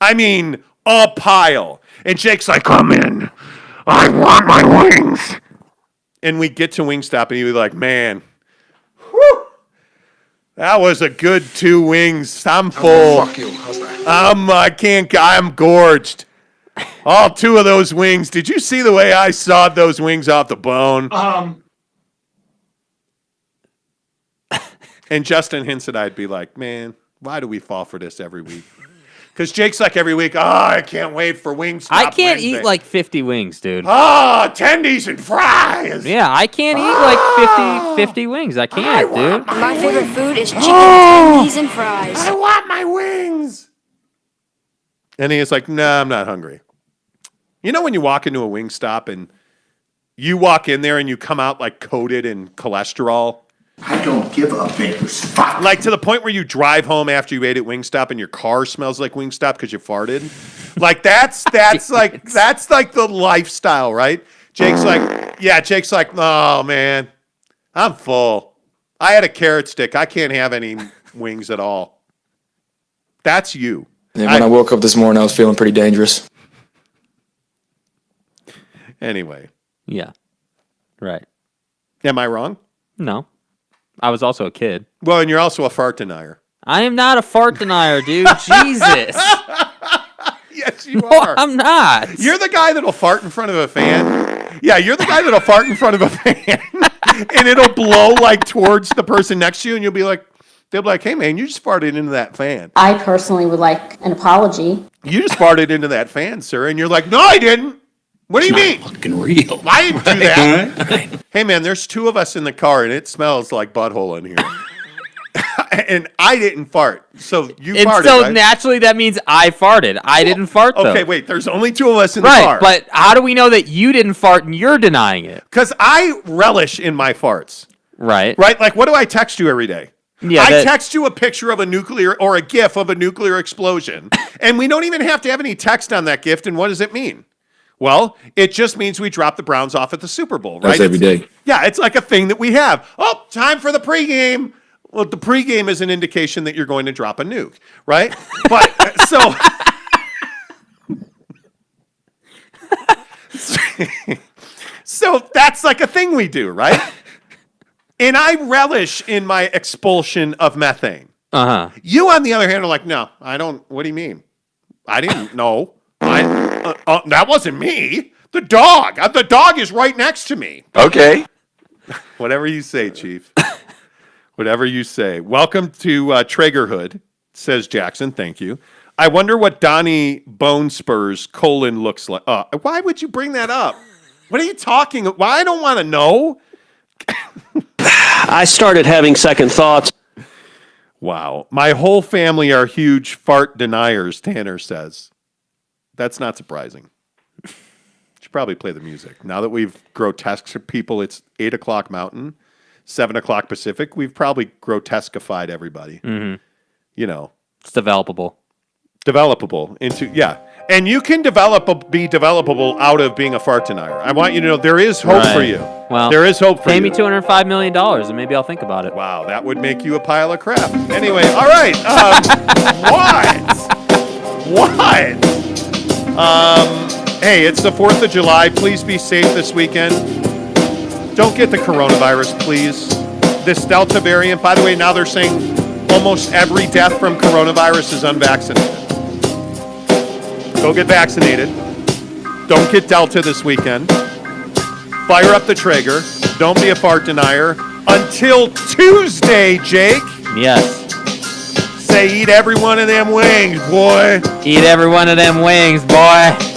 I mean, a pile. And Jake's like, come in. I want my wings. And we get to Wingstop and he'd be like, man, whew, that was a good 2 wings. I'm full. Oh, fuck you. How's that? I'm gorged. All 2 of those wings. Did you see the way I sawed those wings off the bone? And Justin Hintz and I'd be like, man, why do we fall for this every week? Because Jake's like every week, I can't wait for Wingstop I can't Wednesday. eat like 50 wings, dude. Tendies and fries. Yeah, I can't eat like 50 wings. I can't, dude. My favorite food is chicken tendies and fries. I want my wings. And he's like, nah, I'm not hungry. You know when you walk into a Wingstop and you walk in there and you come out like coated in cholesterol? I don't give a biggest fuck. Like to the point where you drive home after you ate at Wingstop and your car smells like Wingstop because you farted. Like that's like the lifestyle, right? Jake's like, oh man, I'm full. I had a carrot stick. I can't have any wings at all. That's you. And when I woke up this morning, I was feeling pretty dangerous. Anyway. Yeah. Right. Am I wrong? No. I was also a kid. Well, and you're also a fart denier. I am not a fart denier, dude. Jesus. Yes, you No, are. I'm not. You're the guy that'll fart in front of a fan. Yeah, you're the guy that'll fart in front of a fan, and it'll blow like towards the person next to you, and you'll be like, they'll be like, hey man, you just farted into that fan. I personally would like an apology. You just farted into that fan, sir, and you're like, no, I didn't. What do you mean? Fucking real. I didn't do that. Hey man, there's 2 of us in the car, and it smells like butthole in here. And I didn't fart, so you farted, so right? naturally that means I farted. I didn't fart though. Okay, wait. There's only 2 of us in the Right, car. but how do we know that you didn't fart and you're denying it? Because I relish in my farts. Right. Right? Like, what do I text you every day? Yeah, I text you a picture of a nuclear or a GIF of a nuclear explosion, and we don't even have to have any text on that gift. And what does it mean? Well, it just means we drop the Browns off at the Super Bowl, right? That's every day. Yeah, it's like a thing that we have. Oh, time for the pregame. Well, the pregame is an indication that you're going to drop a nuke, right? But so that's like a thing we do, right? And I relish in my expulsion of methane. Uh-huh. You, on the other hand, are like, no, I don't. What do you mean? I didn't know. That wasn't me. The dog. The dog is right next to me. Okay. Whatever you say, Chief. Whatever you say. Welcome to Traegerhood, says Jackson. Thank you. I wonder what Donnie Bone Spurs colon looks like. Why would you bring that up? What are you talking? Why I don't want to know. I started having second thoughts. Wow. My whole family are huge fart deniers, Tanner says. That's not surprising. Should probably play the music. Now that we've grotesqued people, it's 8 o'clock Mountain, 7 o'clock Pacific. We've probably grotesquified everybody. Mm-hmm. You know. It's developable. Developable into, yeah. And you can be developable out of being a fart denier. I want you to know there is hope for you. Well, there is hope for you. Pay me $205 million and maybe I'll think about it. Wow, that would make you a pile of crap. Anyway, all right. What? Hey, it's the 4th of July. Please be safe this weekend. Don't get the coronavirus, please. This Delta variant, by the way, now they're saying almost every death from coronavirus is unvaccinated. Go get vaccinated. Don't get Delta this weekend. Fire up the Traeger. Don't be a fart denier. Until Tuesday, Jake. Yes. Say eat every one of them wings, boy. Eat every one of them wings, boy.